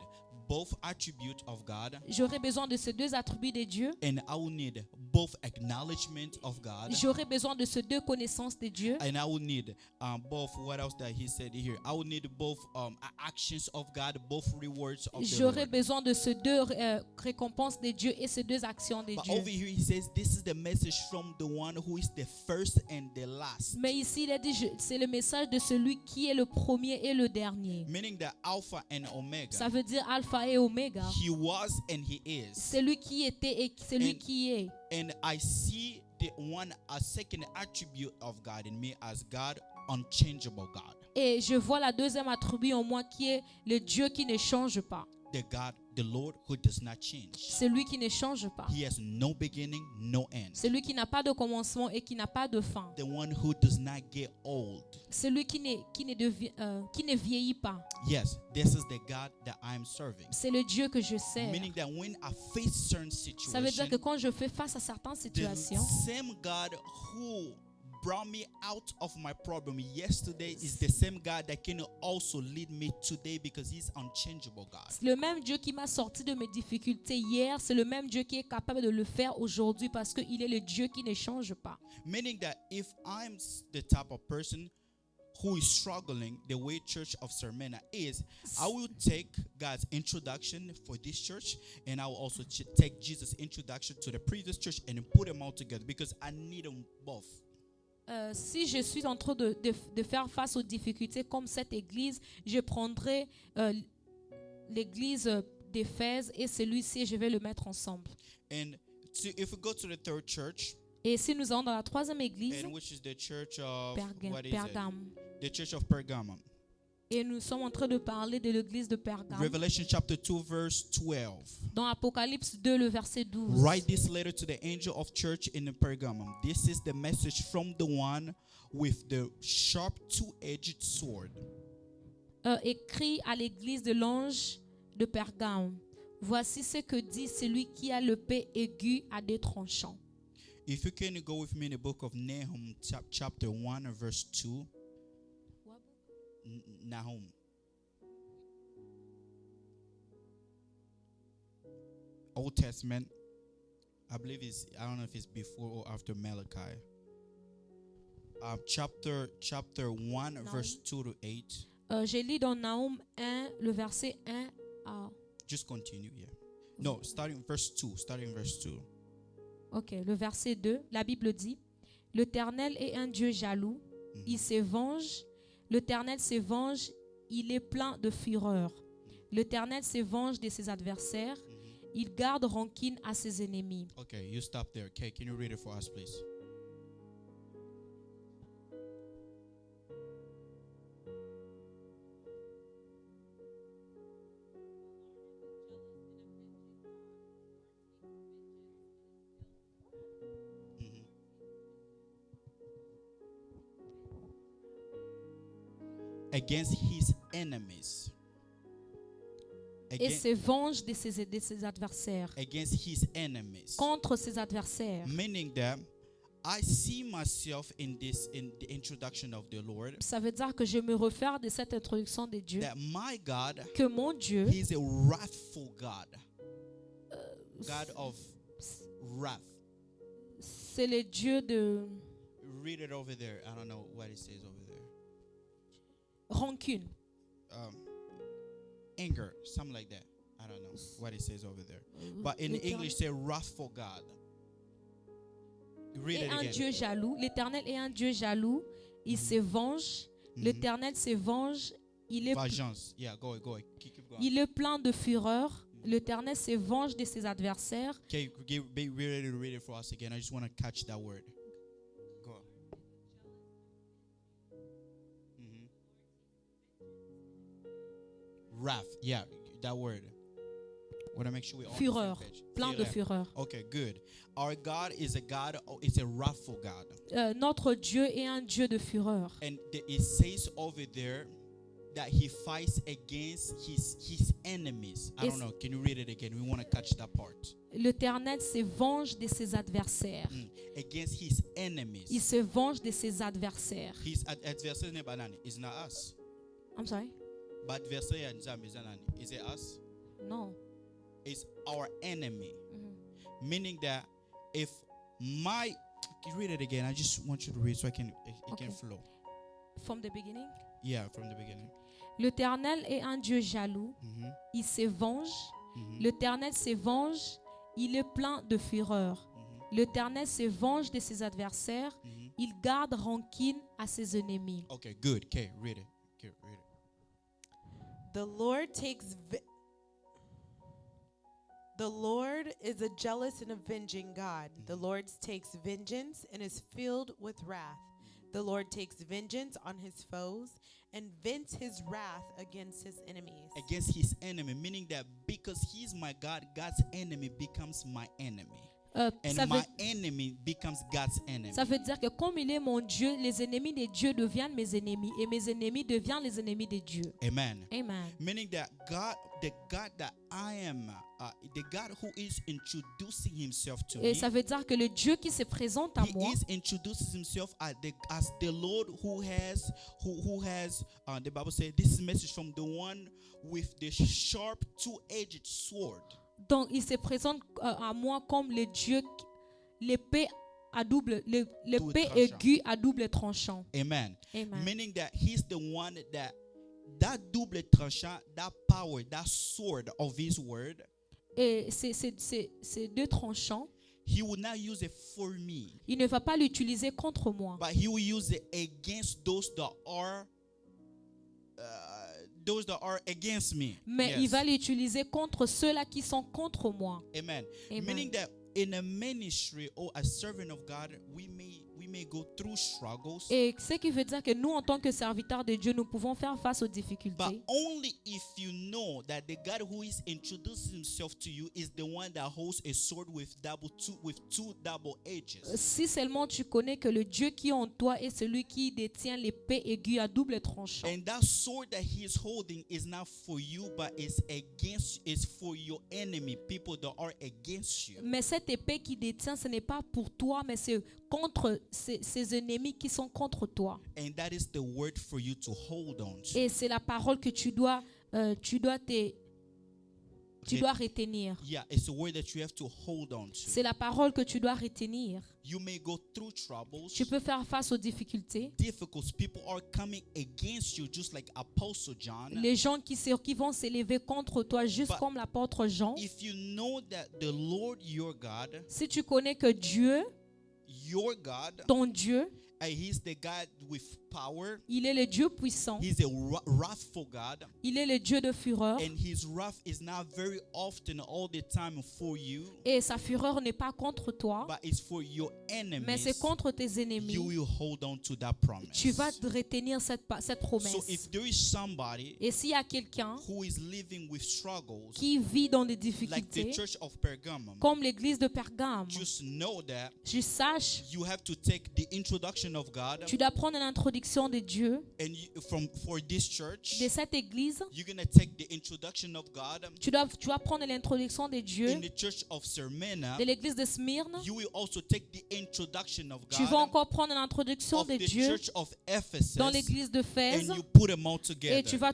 both attributes of God, J'aurai besoin de ces deux attributs de Dieu. and I will need both acknowledgement of God, J'aurai besoin de ces deux connaissances de Dieu. and I will need both. What else that he said here? I will need both actions of God, both rewards of the J'aurai Lord. besoin de ces deux récompenses de Dieu et ces deux actions de But Dieu. over here he says this is the message from the one who is the first and the last. Mais ici, il a dit, c'est le message de celui qui est le premier et le dernier. Meaning that Alpha and Omega. Ça veut dire Alpha et Oméga. He was and he is. Celui qui était et celui qui est. And I see a second attribute of God in me as God, unchangeable God. Et je vois la deuxième attribut en moi qui est le Dieu qui ne change pas. The Lord who does not change. Celui qui ne change pas. He has no beginning, no end. Celui qui n'a pas de commencement et qui n'a pas de fin. The one who does not get old. Celui qui ne vieillit pas. Yes, this is the God that I am serving. C'est le Dieu que je sers. Meaning that when I face certain Ça veut dire que situations, quand je fais face à certaines the situations, same God who brought me out of my problem yesterday is the same God that can also lead me today because he's unchangeable God. le même Dieu qui m'a sorti de mes difficultés hier, c'est le même Dieu qui est capable de le faire aujourd'hui parce qu'il est le Dieu qui ne change pas. Meaning that if I'm the type of person who is struggling the way Church of Smyrna is, I will take God's introduction for this church and I will also take Jesus' introduction to the previous church and put them all together because I need them both. si je suis en train de faire face aux difficultés comme cette église, je prendrai l'église d'Éphèse et celui-ci, je vais le mettre ensemble. And if we go to the third church, Et si nous allons dans la troisième église, and which is the church of what is Pergame, it? The church of Pergamum. et nous sommes en train de parler de l'église de Pergame, Revelation chapter 2 verse 12. dans Apocalypse 2, le verset 12. Write this letter to the angel of church in Pergamum. This is the message from the one with the sharp two-edged sword. Écrit à l'église de l'ange de Pergame. Voici ce que dit celui qui a l'épée aiguë à deux tranchants. If you can go with me in the book of Nahum chapter 1 verse 2. Nahum. Old Testament. I believe I don't know if it's before or after Malachi. Chapter 1 verse 2 to 8. J'ai lu dans Nahum 1, le verset 1 à... Just continue, yeah. No, starting verse 2. Ok, le verset 2, la Bible dit, « L'Éternel est un Dieu jaloux, il se venge. L'Éternel se venge, il est plein de fureur. L'Éternel se venge de ses adversaires, il garde rancune à ses ennemis. » Okay, you stop there. Okay, can you read it for us, please? Against his enemies. Et se venge de ses adversaires. Against his enemies. Contre ses adversaires. Meaning that I see myself in the introduction of the Lord. Ça veut dire que je me réfère de cette introduction de Dieu. That my God, que mon Dieu, he is a wrathful God. God of wrath. C'est le Dieu de... Read it over there. I don't know what it says over there. Rancune. Anger, something like that. I don't know what it says over there. But in English, say wrathful God. Read it un again. Dieu jaloux. L'Éternel est un Dieu jaloux. Il se venge. L'Éternel se venge. Vengeance. Yeah, go. Keep going. Il est plein de fureur. L'Éternel se venge de ses adversaires. Okay, be ready to read it for us again. I just want to catch that word. Go. Wrath. Yeah, that word. Want to make sure we all Fureur. Plein de fureur. Okay, good. Our God is a God. It's a wrathful God. Notre Dieu est un Dieu de fureur. And it says over there that he fights against his enemies. I don't know. Can you read it again? We want to catch that part. L'Éternel se venge de ses adversaires. Against his enemies. Il se venge de ses adversaires. His adversaries is not us. I'm sorry? But adversary is it us? No. It's our enemy. Meaning that if my... Can you read it again? I just want you to read so it can flow. From the beginning? Yeah, from the beginning. L'Éternel est un Dieu jaloux. Il se venge. L'Éternel se venge. Il est plein de fureur. L'Éternel se venge de ses adversaires. Il garde rancune à ses ennemis. Okay, good. Okay, read it. Okay, read it. The Lord is a jealous and avenging God. The Lord takes vengeance and is filled with wrath. The Lord takes vengeance on his foes and vents his wrath against his enemies. Against his enemy, meaning that because he's my God, God's enemy becomes my enemy. And my enemy becomes God's enemy. Ça veut dire que comme il est mon Dieu, les ennemis de Dieu deviennent mes ennemis et mes ennemis deviennent les ennemis de Dieu. Amen. Amen. Meaning that God, the God that I am, the God who is introducing himself to Et me. ça veut dire que le Dieu qui se présente à moi, He is introduces himself as the Lord who has the Bible says this is a message from the one with the sharp two-edged sword. donc il se présente à moi comme le Dieu, l'épée aiguë à double tranchant. Amen. Amen. Meaning that he's the one that double tranchant, that power, that sword of his word. Et ces deux tranchants, he will not use it for me, il ne va pas l'utiliser contre moi, but he will use it against those that are against me. mais il va l'utiliser contre ceux-là qui sont contre moi. Amen. Amen. Meaning that in a ministry or a servant of God, we may go through struggles, Et ce qui veut dire que nous, en tant que serviteurs de Dieu, nous pouvons faire face aux but difficultés. only if you know that the God who is introducing himself to you is the one that holds a sword with two double edges. Si seulement tu connais que le Dieu qui est en toi est celui qui détient l'épée aiguë à double tranchant. And that sword that he is holding is not for you, but is for your enemy, people that are against you. Mais cette épée qui détient, ce n'est pas pour toi, mais c'est contre ces ennemis qui sont contre toi. And that is the word for you to hold on to. Et c'est la parole que tu dois retenir. Yeah, it's a word that you have to hold on to. C'est la parole que tu dois retenir. You may go through troubles. Tu peux faire face aux difficultés. Difficult people are coming against you, just like Apostle John. Les gens qui vont s'élever contre toi, juste But comme l'apôtre Jean. If you know that the Lord your God, Si tu connais que Dieu, your God, ton Dieu, He's the God with power. il est le Dieu puissant. He's a wrathful God. Il est le Dieu de fureur. And his wrath is not very often all the time for you, Et sa fureur n'est pas contre toi, but it's for your mais c'est enemies. contre tes You ennemis. will hold on to that promise. Tu vas retenir cette So promesse. if there is somebody Et s'il y a quelqu'un who is living with struggles, qui vit dans des like the difficultés, church of Pergamum, comme l'église de Pergame, just know that tu saches, you have to take the introduction of God, tu dois prendre l'introduction de Dieu, and for this church, de cette église. you're gonna take the introduction of God Tu vas prendre l'introduction de Dieu, in the church of Smyrna. de l'église de Smyrne. You will also take the introduction of Tu vas God encore prendre l'introduction of de the Dieu church of Ephesus, dans l'église d'Éphèse. and you put them all Et together. tu vas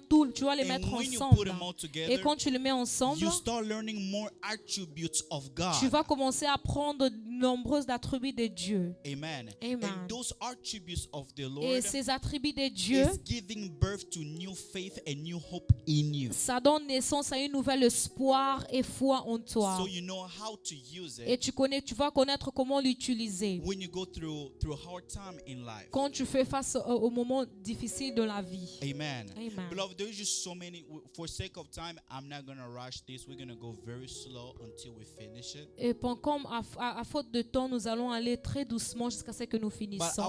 les And mettre when you ensemble. put them all Et together, quand tu les mets ensemble, you start learning more attributes of God. tu vas commencer à apprendre de nombreux attributs de Dieu. Amen. Amen. And those attributes of the Et Lord ces attributs de Dieu, is giving birth to new faith and new hope in you. ça donne naissance à une nouvelle espoir et foi en toi. So you know how to use Et it tu vas connaître comment l'utiliser when you go through hard time in life. quand tu fais face aux moments difficiles de la vie. Amen. Amen. Beloved, there's just so many. For sake of time, I'm not gonna rush this. We're gonna go very slow until we finish it. Et comme à faute de temps, nous allons aller très doucement jusqu'à ce que nous But finissons.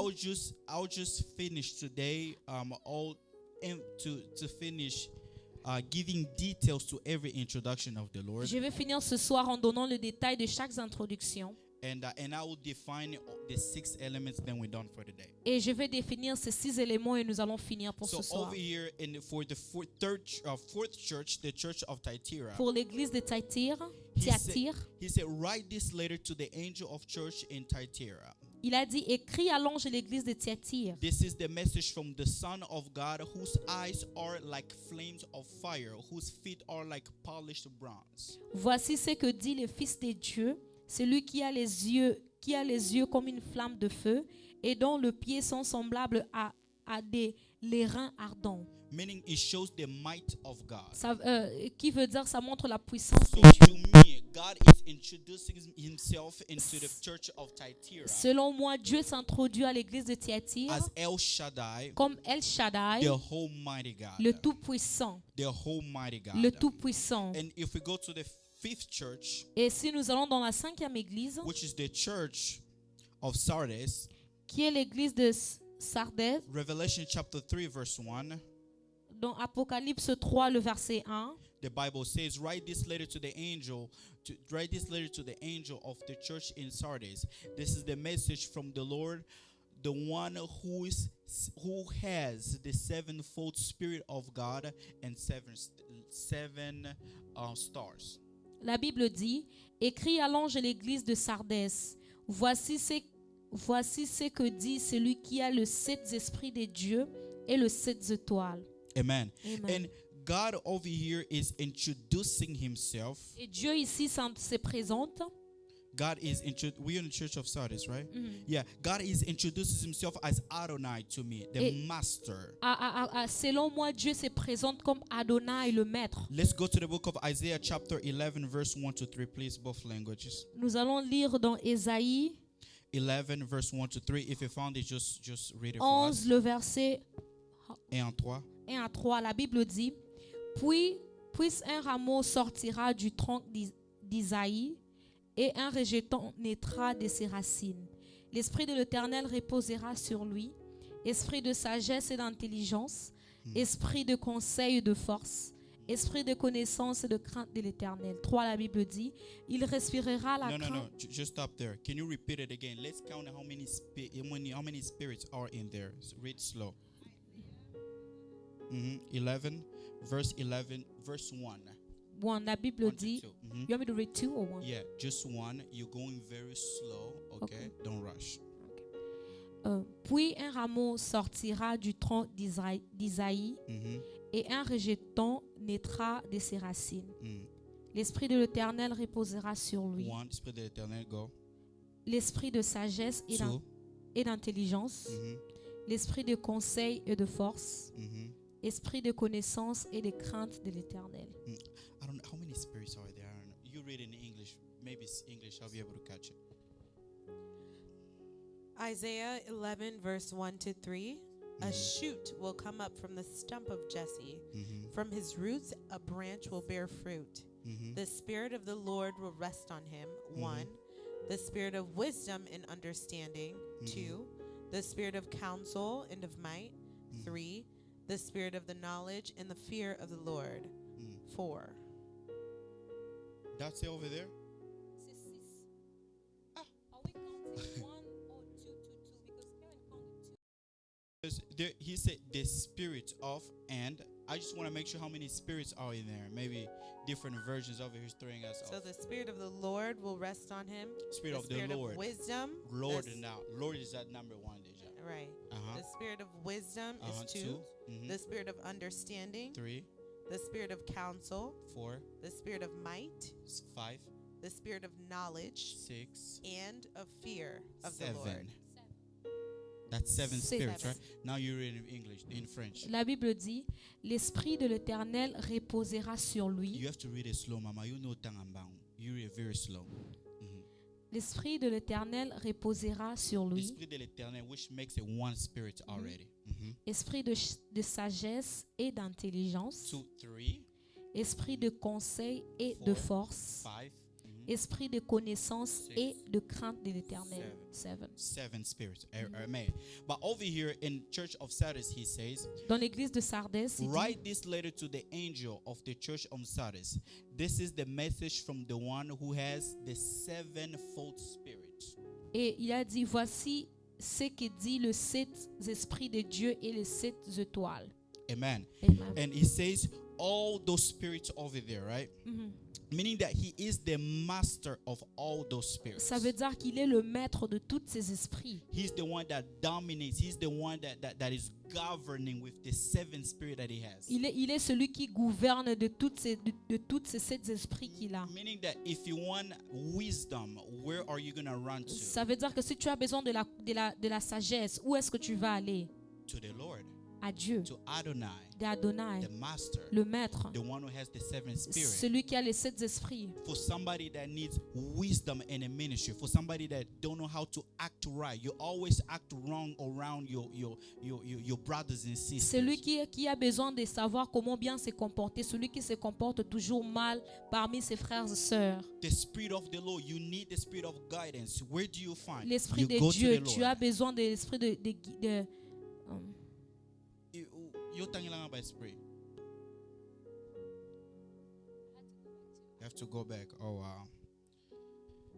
I'll just finish today. To finish giving details to every introduction of the Lord, Je vais finir ce soir en donnant le détail de chaque introduction. and I will define the 6 elements. Then we're done for the day. Et je vais définir ces 6 éléments et nous allons finir pour So ce soir. over here for the fourth church, the church of Thyatira, Pour l'église de Thyatire, he said, write this letter to the angel of church in Thyatira. il a dit, écris à l'ange de l'église de Thyatire. This is the message from the Son of God, whose eyes are like flames of fire, whose feet are like polished bronze. Voici ce que dit le Fils de Dieu, celui qui a les yeux comme une flamme de feu et dont les pieds sont semblables à les reins ardents. Meaning it shows the might of God. Qui veut dire ça montre la puissance So de Dieu. to me, God is introducing himself into the church of Thyatira Selon moi, Dieu s'introduit à l'église de Thyatire as El Shaddai, comme El Shaddai, the Almighty God. le Tout-Puissant. The Almighty God. Le Tout-Puissant. And if we go to the fifth church, Et si nous allons dans la 5e église, which is the church of Sardis, qui est l'église de Sardis, Revelation chapter 3 verse 1, dans Apocalypse 3, le verset 1, the Bible says, write this letter to the angel of the church in Sardis. This is the message from the Lord, the one who has the sevenfold Spirit of God and seven stars. la Bible dit, écrit à l'ange de l'église de Sardis, voici ce que dit celui qui a le 7 esprits de Dieu et le 7 étoiles. Amen. Amen. And God over here is introducing himself. Et Dieu ici se présente. God is we're in the church of Sardis, right? Yeah, God is introduces himself as Adonai to me, the Et- master. Selon moi, Dieu se présente comme Adonai, le maître. Let's go to the book of Isaiah chapter 11 verse 1 to 3, please, both languages. Nous allons lire dans Ésaïe 11 verse 1 to 3. If you found it, just read it for 11, us. le verset 1 en 3. 1 à 3. La Bible dit, puis un rameau sortira du tronc d'Isaïe et un rejeton naîtra de ses racines. L'Esprit de l'Éternel reposera sur lui, esprit de sagesse et d'intelligence, esprit de conseil et de force, esprit de connaissance et de crainte de l'Éternel. 3, la Bible dit, il respirera la No, crainte. just stop there. Can you repeat it again? Let's count how many spirits are in there. Read slow. 11 verse 1. 1, la Bible 1 to dit, 2. you want me to read 2 or 1? Yeah, just 1. You're going very slow, okay? Okay. Don't rush. Puis un rameau sortira du tronc d'Isaïe et un rejeton naîtra de ses racines. L'Esprit de l'Éternel reposera sur lui. 1, Spirit de l'Éternel, go. L'esprit de sagesse 2. et d'intelligence, l'esprit de conseil et de force, esprit de connaissance et de crainte de l'Éternel. I don't know how many spirits are there. I don't know. You read in English. Maybe it's English. I'll be able to catch it. Isaiah 11, verse 1 to 3. A shoot will come up from the stump of Jesse. From his roots, a branch will bear fruit. The Spirit of the Lord will rest on him. 1. The Spirit of wisdom and understanding. 2. The Spirit of counsel and of might. 3. The Spirit of the knowledge and the fear of the Lord. 4. That's it over there? Because there, he said the spirit of, and I just want to make sure how many spirits are in there. Maybe different versions of it. He's throwing us So off. the Spirit of the Lord will rest on him. Spirit The of Spirit the of Lord. wisdom. Lord the s- now. Lord is at number 1 deja. Right. Uh-huh. The Spirit of wisdom is 2. The Spirit of understanding. 3, The Spirit of counsel. 4, The Spirit of might. 5, The Spirit of knowledge. 6, And of fear of the 7. Lord. That's 7 spirits, Seven. right? Now you read in English, in French. La Bible dit, l'Esprit de l'Éternel reposera sur lui. You have to read it slow, Mama. You know Tangambang. You read it very slow. L'Esprit de l'Éternel reposera sur lui. L'esprit de l'Éternel, which makes it one spirit already. Esprit de sagesse et d'intelligence. 2, 3, Esprit de conseil et de force. 5, Esprit de connaissance et de crainte de l'Éternel. 7. 7 spirits. Amen. But over here in Church of Sardis, he says, Dans l'église de Sardis, il dit, write this letter to the angel of the church of Sardis. This is the message from the one who has the 7-fold spirit. et il a dit, voici ce que dit le 7 esprits de Dieu et les 7 étoiles. Amen. Amen. And he says, all those spirits over there, right? Meaning that he is the master of all those spirits. Ça veut dire qu'il est le maître de tous ces esprits. He's the one that dominates. He's the one that is governing with the 7 spirit that he has. Il est celui qui gouverne de toutes ces 7 esprits qu'il a. Meaning that if you want wisdom, where are you going to run to? Ça veut dire que si tu as besoin de la sagesse, où est-ce que tu vas aller? To the Lord, À Dieu, to Adonai, d'Adonai, the master, le maître, the one who has the 7 spirit. celui qui a les 7 esprits. For somebody that needs wisdom in a ministry, for somebody that don't know how to act right, you always act wrong around your brothers and sisters. Celui qui a besoin de savoir comment bien se comporter, celui qui se comporte toujours mal parmi ses frères et sœurs. The spirit of the Lord, you need the spirit of guidance. Where do you find? L'esprit You de go to Dieu, the tu Lord. as besoin de l'esprit de You tangilang about spirit. You have to go back. Oh wow.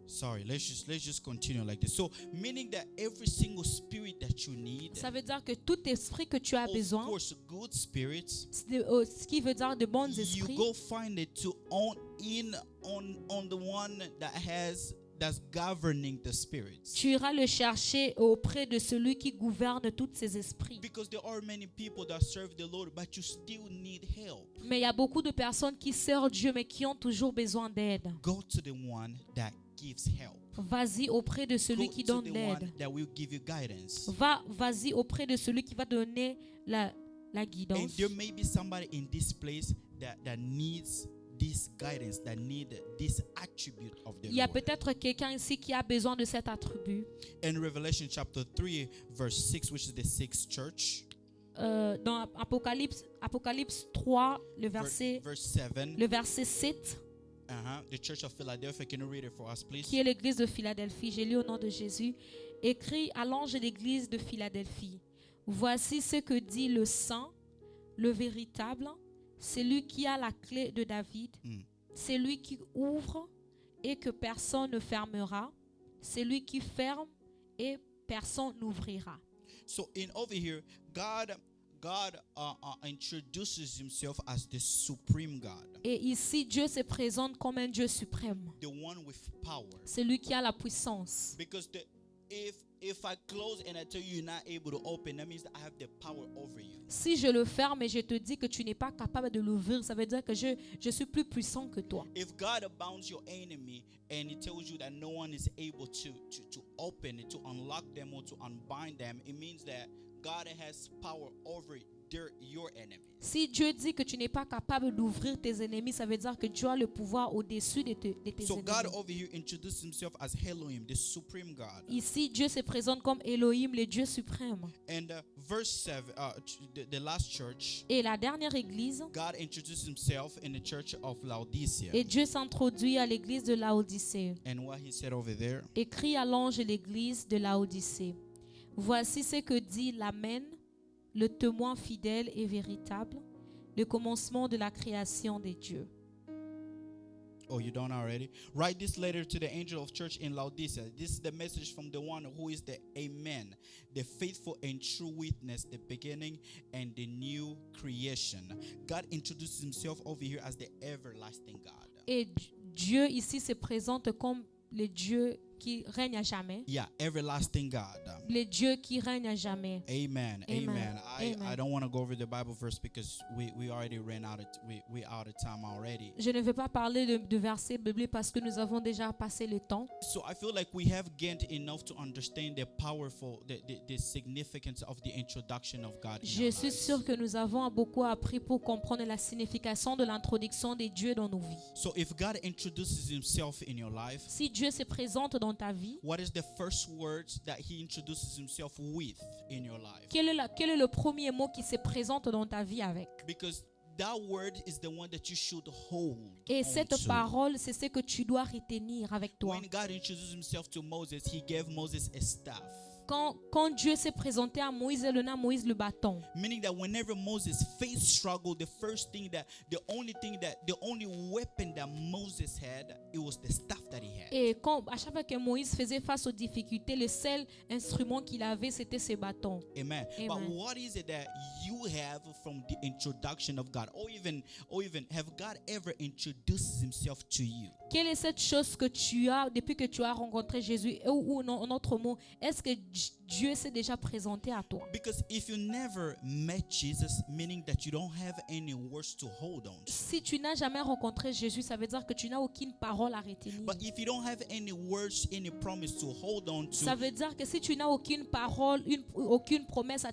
Sorry, let's just continue like this. So, meaning that every single spirit that you need, Ça veut dire que tout esprit que tu as of besoin, course, good spirits, ce qui veut dire de bons you esprits, go find it to on the one that's governing the spirits. tu iras le chercher auprès de celui qui gouverne tous ces esprits. Because there are many people that serve the Lord, but you still need help. Mais il y a beaucoup de personnes qui servent Dieu mais qui ont toujours besoin d'aide. Go to the one that gives help. Vas-y auprès de celui Go qui to donne the l'aide. one that will give you guidance. Vas-y auprès de celui qui va donner la And guidance. there may be somebody in this place that needs this guidance, that need this attribute of the Il y a Lord. peut-être quelqu'un ici qui a besoin de cet attribut. In Revelation chapter 3, verse 6, which is the sixth church, Dans Apocalypse 3, verse 7, le verset 7, the church of Philadelphia. Can you read it for us, please? qui est l'église de Philadelphie. J'ai lu au nom de Jésus. Écrit à l'ange de l'église de Philadelphie. Voici ce que dit le saint, le véritable, celui qui a la clé de David, celui qui ouvre et que personne ne fermera, celui qui ferme et personne n'ouvrira. So in over here, God introduces himself as the supreme God, Et ici, Dieu se présente comme un Dieu suprême, the one with power. celui qui a la puissance. Because if I close and I tell you you're not able to open, that means that I have the power over you. Si je le ferme et je te dis que tu n'es pas capable de l'ouvrir, ça veut dire que je suis plus puissant que toi. If God abounds your enemy and he tells you that no one is able to open it, to unlock them or to unbind them, it means that God has power over your enemies. Si Dieu dit que tu n'es pas capable d'ouvrir tes ennemis, ça veut dire que tu as le pouvoir au-dessus de tes So God ennemis. over here introduced himself as Elohim, the supreme God. Ici, Dieu se présente comme Elohim, le Dieu suprême. And verse 7, the last church, Et la dernière église, God introduced himself in the church of Laodicea. et Dieu s'introduit à l'église de Laodicée. And what he said over there, Écrit à l'ange de l'église de Laodicée. Voici ce que dit l'Amen, le témoin fidèle et véritable, le commencement de la création des dieux. oh, you don't already? Write this letter to the angel of church in Laodicea. This is the message from the one who is the Amen, the faithful and true witness, the beginning and the new creation. God introduces himself over here as the everlasting God. Et Dieu ici se présente comme le Dieu qui règne à jamais. Yeah, everlasting God. Le Dieu qui règne à jamais. Amen. Amen. Amen. I Amen. don't want to go over the Bible verse because we already ran out of we out of time already. Je ne vais pas parler de versets bibliques parce que nous avons déjà passé le temps. So I feel like we have gained enough to understand the powerful, the significance of the introduction of God. in Je our suis lives. sûre que nous avons beaucoup appris pour comprendre la signification de l'introduction des dieux dans nos vies. So if God introduces himself in your life, Si Dieu se présente dans ta vie, what is the first words that he introduces himself with in your life? quel est le premier mot qui se présente dans ta vie avec? Because that word is the one that you should hold. Et cette onto. parole, c'est ce que tu dois retenir avec toi. When God introduced himself to Moses, he gave Moses a staff. Quand Dieu s'est présenté à Moïse, il donna à Moïse le bâton. Meaning that whenever Moses faced struggle, the only weapon that Moses had, it was the staff that he had. Et à chaque fois que Moïse faisait face aux difficultés, le seul instrument qu'il avait, c'était ce bâton. Amen. Amen. But what is it that you have from the introduction of God, or even have God ever introduced himself to you? Quelle est cette chose que tu as depuis que tu as rencontré Jésus? Ou en autre mot, est-ce que Dieu s'est déjà présenté à toi? Because if you never met Jesus, meaning that you don't have any words to hold on to. Si tu n'as jamais rencontré Jésus, ça veut dire que tu n'as aucune parole à retenir. But if you don't have any words, any promise to hold on to, Ça veut dire que si tu n'as aucune parole, aucune promesse à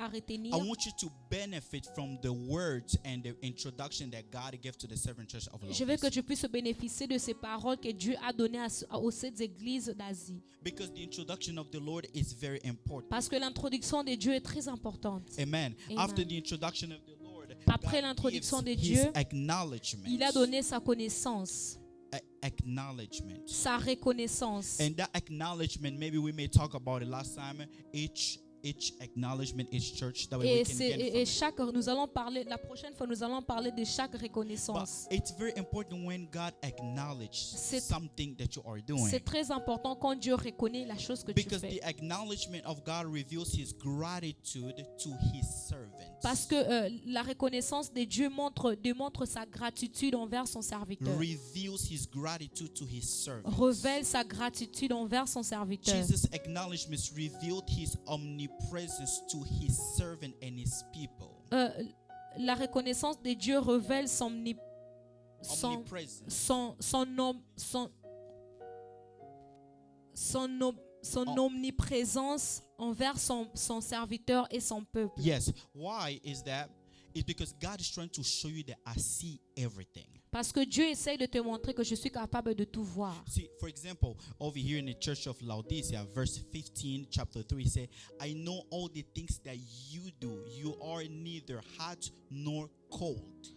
retenir, I want you to benefit from the words and the introduction that God gave to the seven churches of je veux que Laodicea. tu puisses bénéficier de ces paroles que Dieu a données aux sept églises d'Asie. Because the introduction of the Lord is very important. Parce que l'introduction de Dieu est très importante. Amen. Amen. After the introduction of the Lord, Après God l'introduction gives de his Dieu, acknowledgement. il a donné sa connaissance, Acknowledgement. sa reconnaissance. And that acknowledgement, maybe we may talk about it last time. Each acknowledgement, each church, that way we Et, can gain from it. nous allons parler, la prochaine fois, nous allons parler de chaque But reconnaissance. it's very important when God acknowledges C'est- something that you are doing. C'est très important quand Dieu reconnaît la chose que tu Because fais. the acknowledgement of God reveals his gratitude to his servants. Parce que la reconnaissance de Dieu démontre sa gratitude envers son serviteur. Reveals his gratitude to his servants. Révèle sa gratitude envers son serviteur. Jesus' acknowledgments revealed his omnipresence to his servant and his people. La reconnaissance de Dieu révèle son Omnipresence. son Oh. omniprésence envers son serviteur et son peuple. Yes. Why is that? It's because God is trying to show you that I see everything. Parce que Dieu essaye de te montrer que je suis capable de tout voir. See, for example, over here in the church of Laodicea, verse 15, chapter 3, say, I know all the things that you do. You are neither hot nor cold.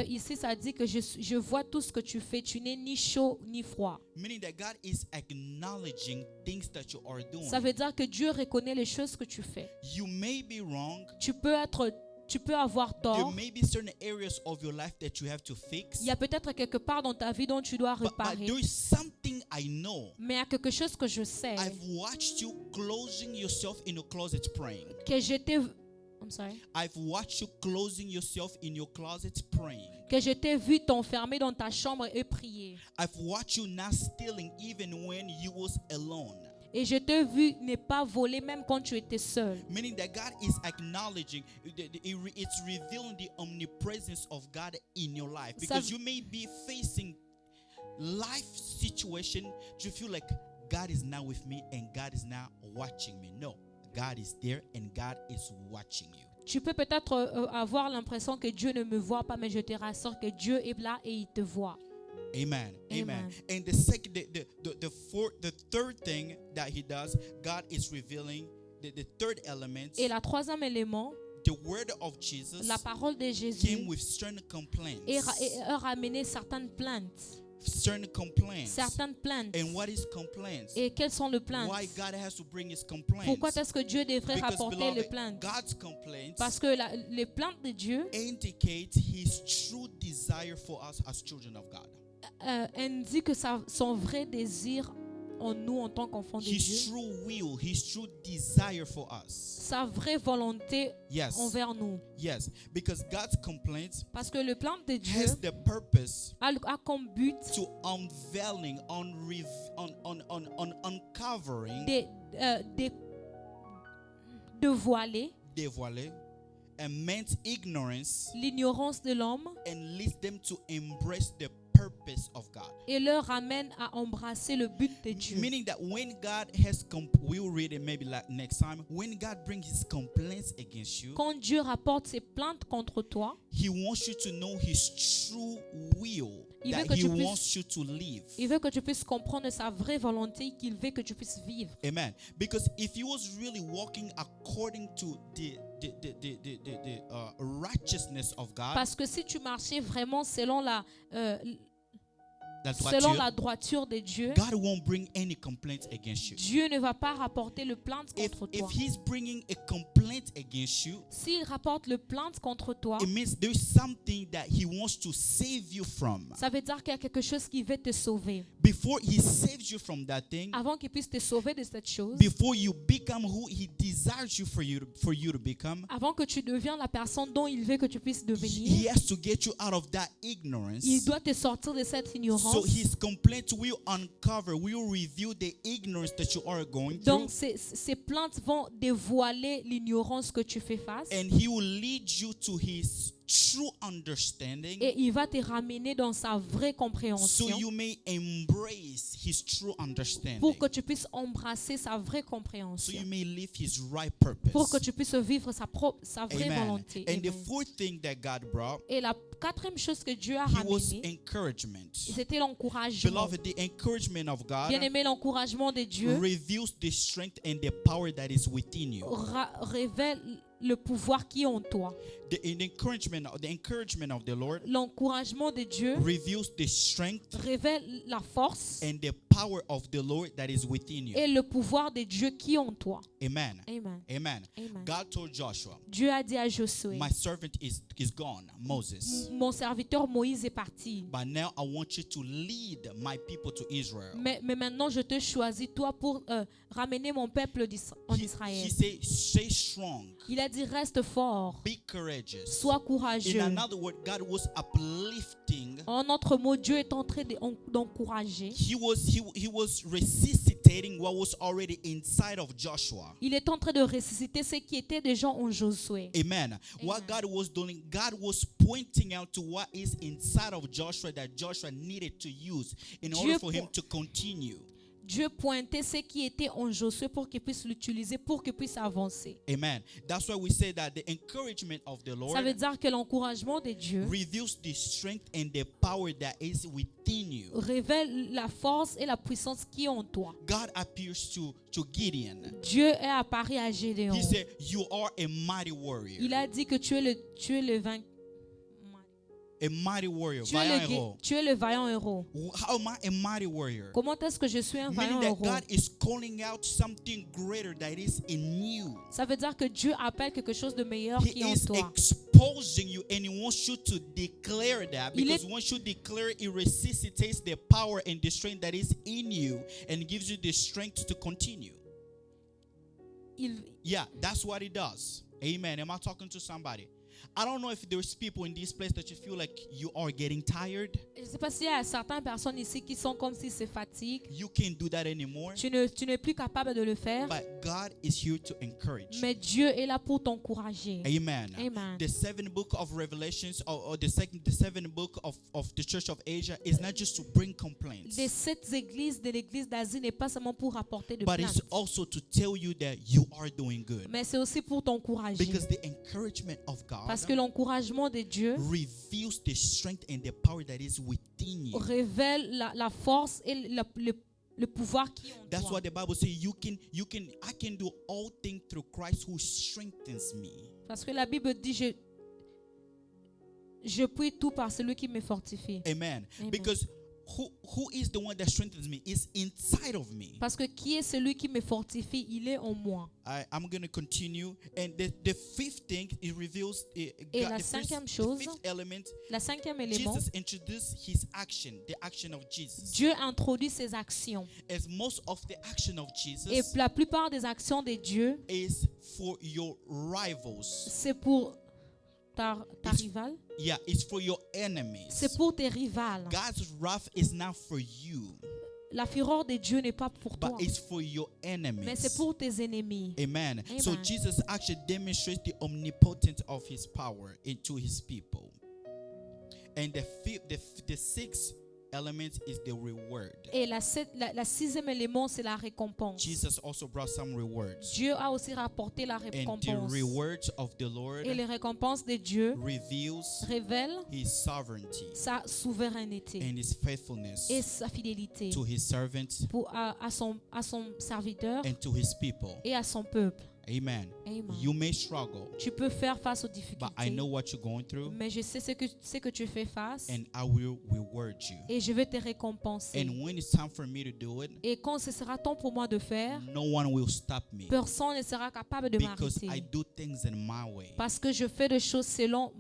Ici, ça dit que je vois tout ce que tu fais. Tu n'es ni chaud ni froid. Meaning that God is acknowledging things that you are doing. Ça veut dire que Dieu reconnaît les choses que tu fais. You may be wrong. Tu peux avoir There tort. may be certain areas of your life that you have to fix. Il y a peut-être quelque part dans ta vie dont tu dois But réparer. there is something I know. Mais il y a quelque chose que je sais. I've watched you closing yourself in a closet praying. Que je t'ai... I'm sorry. I've watched you closing yourself in your closet praying. Que je t'ai vu t'enfermer dans ta chambre et prier. I've watched you not stealing even when you was alone. Et je t'ai vu ne pas voler même quand tu étais seul. Meaning that God is acknowledging, it's revealing the omnipresence of God in your life. Because you may be facing life situation, you feel like God is now with me and God is now watching me. No, God is there and God is watching you. Tu peux peut-être avoir l'impression que Dieu ne me voit pas, mais je te rassure que Dieu est là et il te voit. Amen. Amen. Amen. And the third thing that he does, God is revealing the third element. Et la troisième élément, The word of Jesus la parole de came Jésus with certain complaints. et a ramené certaines plaintes. Certain complaints. Certaines plaintes. And what is complaints? Et quelles sont les plaintes? Why God has to bring his complaints? Pourquoi est-ce que Dieu devrait Because, rapporter les beloved, plaintes? God's complaints Parce que les plaintes de Dieu indicate his true desire for us as children of God. indiquent que son vrai désir en nous en tant qu'enfants de His Dieu, true will, his true desire for us. sa vraie volonté Yes. envers nous. Yes. Because God's complaints Parce que le plan de Dieu has the purpose a comme but to unveiling, uncovering, de voiler dévoiler, and man's ignorance l'ignorance de l'homme and leads them to embrace the purpose of God. et leur amène à embrasser le but de Dieu. Meaning that when God has, we'll read it maybe like next time, when God brings his complaints against you, Quand Dieu rapporte ses plaintes contre toi, he wants you to know his true will, Il veut that que he tu puisses- wants you to live. il veut que tu puisses comprendre sa vraie volonté, qu'il veut que tu puisses vivre. Amen. Because if he was really walking according to the righteousness of God, Parce que si tu marchais vraiment selon la la droiture de Dieu, God won't bring any complaints against you. Dieu ne va pas rapporter le plainte contre If toi. he's bringing a complaint against you, S'il rapporte le plainte contre toi, it means there's something that he wants to save you from. ça veut dire qu'il y a quelque chose qui veut te sauver. Before he saves you from that thing, Avant qu'il puisse te sauver de cette chose, before you become who he desires you for you to become, avant que tu deviens la personne dont il veut que tu puisses he devenir, has to get you out of that ignorance. il doit te sortir de cette ignorance. So his complaint will uncover, will reveal the ignorance that you are going through, Donc ces plaintes vont dévoiler l'ignorance que tu fais face and he will lead you to his true understanding, et il va te ramener dans sa vraie so compréhension you may embrace his true understanding, pour que tu puisses embrasser sa vraie so compréhension, you may live his right purpose. pour que tu puisses vivre sa vraie Amen. volonté. And the Amen. fourth thing that God brought, Et la quatrième chose que Dieu a he was ramenée, encouragement. c'était l'encouragement. Beloved, the encouragement of God Bien aimé, l'encouragement de Dieu reveals the strength and the power that is within you. révèle le pouvoir qui est en toi. The encouragement of the Lord L'encouragement de Dieu reveals the strength révèle la force and the power of the Lord that is within you. et le pouvoir de Dieu qui est en toi. Amen. Amen. Amen. Amen. God told Joshua, Dieu a dit à Josué, my servant is gone, Moses. mon serviteur Moïse est parti. But now I want you to lead my people to Israel. Mais maintenant, je te choisis, toi, pour ramener mon peuple en Israël. He said, stay strong, Il a dit, reste fort, be courageous. sois courageux. In another word, God was uplifting. En autre mot, Dieu est en train d'encourager. He was resuscitating what was already inside of Joshua. Il est en train de ressusciter ce qui était déjà en Josué. Amen. What God was doing, God was pointing out to what is inside of Joshua that Joshua needed to use in order for him to continue. Dieu pointait ce qui était en Josué pour qu'il puisse l'utiliser, pour qu'il puisse avancer. Amen. That's why we say that the encouragement of the Lord Ça veut dire que l'encouragement de Dieu reveals the strength and the power that is within you. révèle la force et la puissance qui est en toi. God appears to Gideon. Dieu est apparu à Gédéon. He said, "You are a mighty warrior." Il a dit que tu es le vainqueur. A mighty warrior, Tu es vaillant le, héros. tu es le vaillant héros. How am I a mighty warrior? Comment est-ce que je suis un vaillant Meaning that héros? God is calling out something greater that is in you. Ça veut dire que Dieu appelle quelque chose de meilleur He qui est en is toi. exposing you and he wants you to declare that, Il because est- once you declare, it resuscitates the power and the strength that is in you and gives you the strength to continue. Yeah, that's what it does. Amen. Am I talking to somebody? I don't know if there's people in this place that you feel like you are getting tired. Je ne sais pas s'il y a certaines personnes ici qui sont comme si c'est fatigue. You can't do that anymore. Tu n'es plus capable de le faire. But God is here to encourage you. Mais Dieu est là pour t'encourager. Amen. Amen. The seventh book of Revelations, or the seventh book of the Church of Asia, is not just to bring complaints, Les 7 églises de l'église d'Asie n'est pas seulement pour apporter de but it's plaintes, also to tell you that you are doing good. mais c'est aussi pour t'encourager. Because the encouragement of God Parce que l'encouragement de Dieu reveals the strength and the power that is within you. révèle la force et le pouvoir qui est en That's toi. what the Bible says. I can do all things through Christ who strengthens me. Parce que la Bible dit je puis tout par celui qui me fortifie. Amen. Amen. Because who is the one that strengthens me? It's inside of me. Parce que qui est celui qui me fortifie? Il est en moi. I'm going to continue. And the fifth thing, it reveals la cinquième chose, the fifth element. La cinquième élément, Jesus introduced his action, the action of Jesus. Dieu introduit ses actions. As most of the action of Jesus Et la plupart des actions de Dieu, is for your rivals. c'est pour ta rivale. Yeah, it's for your enemies. C'est pour tes rivales. God's wrath is not for you, La fureur de Dieu n'est pas pour but toi, it's for your enemies. mais c'est pour tes ennemis. Amen. So Amen. Jesus actually demonstrates the omnipotence of his power into his people. And the sixth element is the reward. Et la sixième élément, c'est la récompense. Jesus also brought some rewards. Dieu a aussi rapporté la And the récompense. rewards of the Lord Et les récompenses de Dieu reveals révèlent his sovereignty sa souveraineté and his faithfulness et sa fidélité to his servants à son serviteur and to his people. et à son peuple. Amen. Amen. You may struggle, Tu peux faire face aux but I difficultés, know what you're going through, mais je sais ce que tu fais face and I will reward you. et je vais te récompenser. And when it's time for me to do it, Et quand ce sera temps pour moi de faire, no one will stop me, personne ne sera capable de because I m'arrêter do things in my way. parce que je fais des choses selon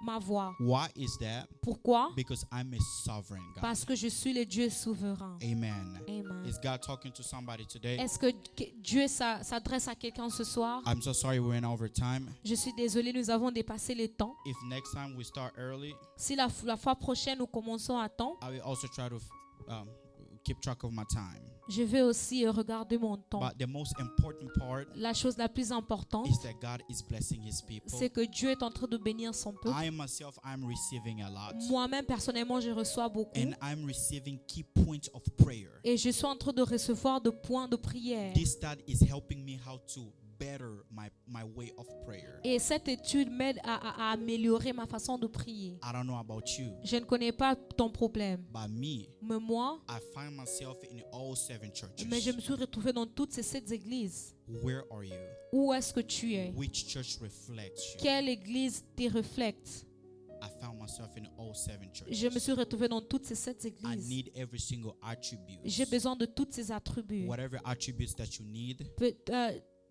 ma voie. Why is that? Pourquoi? Because I'm a sovereign God. Parce que je suis le Dieu souverain. Amen. Amen. Is God talking to somebody today? Est-ce que Dieu s'adresse à quelqu'un ce soir? I'm so sorry we went over time. Je suis désolée, nous avons dépassé le temps. If next time we start early, Si la fois prochaine nous commençons à temps, I will also try to keep track of my time. je vais aussi regarder mon temps. But the most important part La chose la plus importante, is that God is blessing his people. c'est que Dieu est en train de bénir son peuple. I myself, I'm receiving a lot. Moi-même, personnellement, je reçois beaucoup. And I'm receiving key points of prayer. Et je suis en train de recevoir de points de prière. This study is helping me how to better my way of prayer. Et cette étude m'aide à améliorer ma façon de prier. I don't know about you, Je ne connais pas ton problème. but me, Mais moi, I find myself in all 7 churches. mais je me suis retrouvée dans toutes ces 7 églises. Where are you? Où est-ce que tu es? Which church reflects you? Quelle église te reflète? I found myself in all 7 churches. Je me suis retrouvée dans toutes ces 7 I églises. need every single attribute. J'ai besoin de tous ces attributs. Whatever attributes that you need,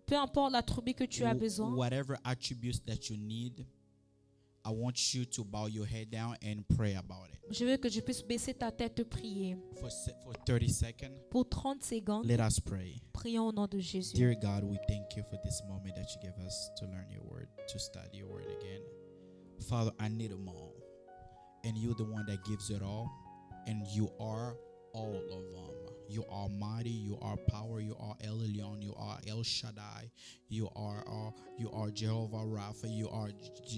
Peu importe l'attribut que tu as besoin, whatever attributes that you need, I want you to bow your head down and pray about it. je veux que je puisse baisser ta tête et prier. For 30 seconds, Pour 30 secondes, let us pray. prions au nom de Jésus. Dear God, we thank you for this moment that you give us to learn your word, to study your word again. Father, I need them all. And you're the one that gives it all. And you are all of them. You are mighty, you are power, you are El Elyon, you are El Shaddai, you are Jehovah Rapha, you are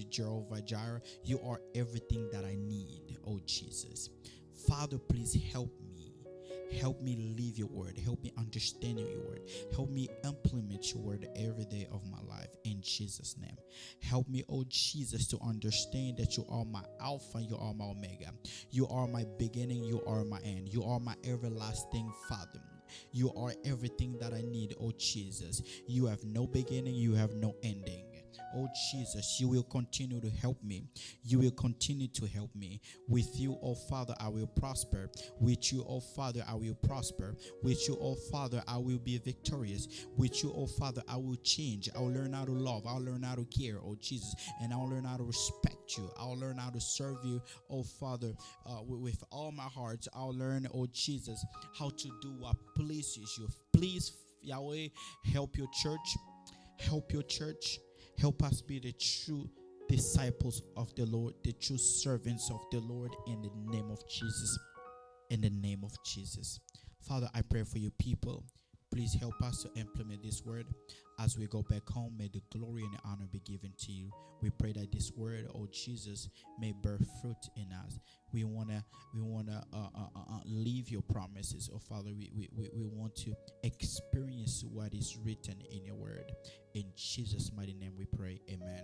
Jehovah Jireh, you are everything that I need, oh Jesus. Father, please help me. Help me live your word. Help me understand your word. Help me implement your word every day of my life in Jesus' name. Help me, oh Jesus, to understand that you are my Alpha, you are my Omega. You are my beginning, you are my end. You are my everlasting Father. You are everything that I need, oh Jesus. You have no beginning, you have no ending. Oh Jesus, you will continue to help me. You will continue to help me. With you, oh Father, I will prosper. With you, oh Father, I will prosper. With you, oh Father, I will be victorious. With you, oh Father, I will change. I'll learn how to love. I'll learn how to care, oh Jesus. And I'll learn how to respect you. I'll learn how to serve you, oh Father, with all my heart. I'll learn, oh Jesus, how to do what pleases you. Please, Yahweh, help your church. Help your church. Help us be the true disciples of the Lord, the true servants of the Lord, in the name of Jesus. In the name of Jesus. Father, I pray for your people. Please help us to implement this word. As we go back home, may the glory and the honor be given to you. We pray that this word, oh Jesus, may bear fruit in us. We wanna leave your promises, oh Father. We want to experience what is written in your word. In Jesus' mighty name we pray. Amen.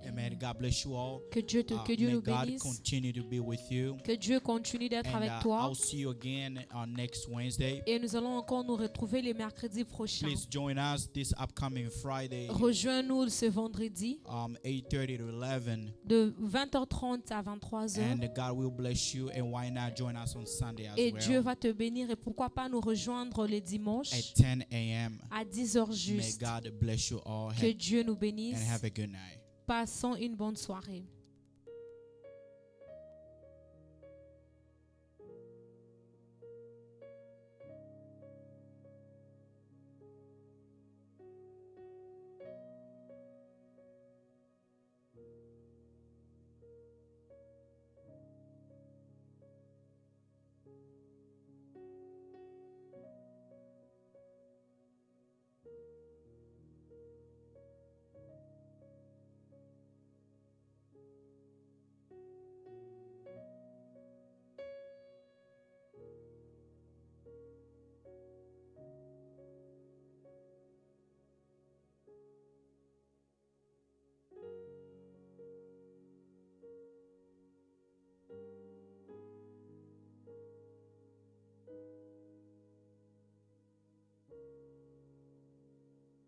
Amen. God bless you all. Que Dieu May nous God bénisse. continue to be with you. Que Dieu continue d'être And avec toi. I'll see you again on next Wednesday. Et nous allons encore nous retrouver les mercredis prochains. Please join us this upcoming Friday, Rejoins-nous ce vendredi 8:30 to 11. de 20h30 à 23h. And God will bless you. And why not join us on Sunday as Et Dieu well va te bénir. Et pourquoi pas nous rejoindre les dimanches at 10 a.m. à 10h May juste. God bless you all. Que Dieu nous bénisse. And have a good night. Passons une bonne soirée.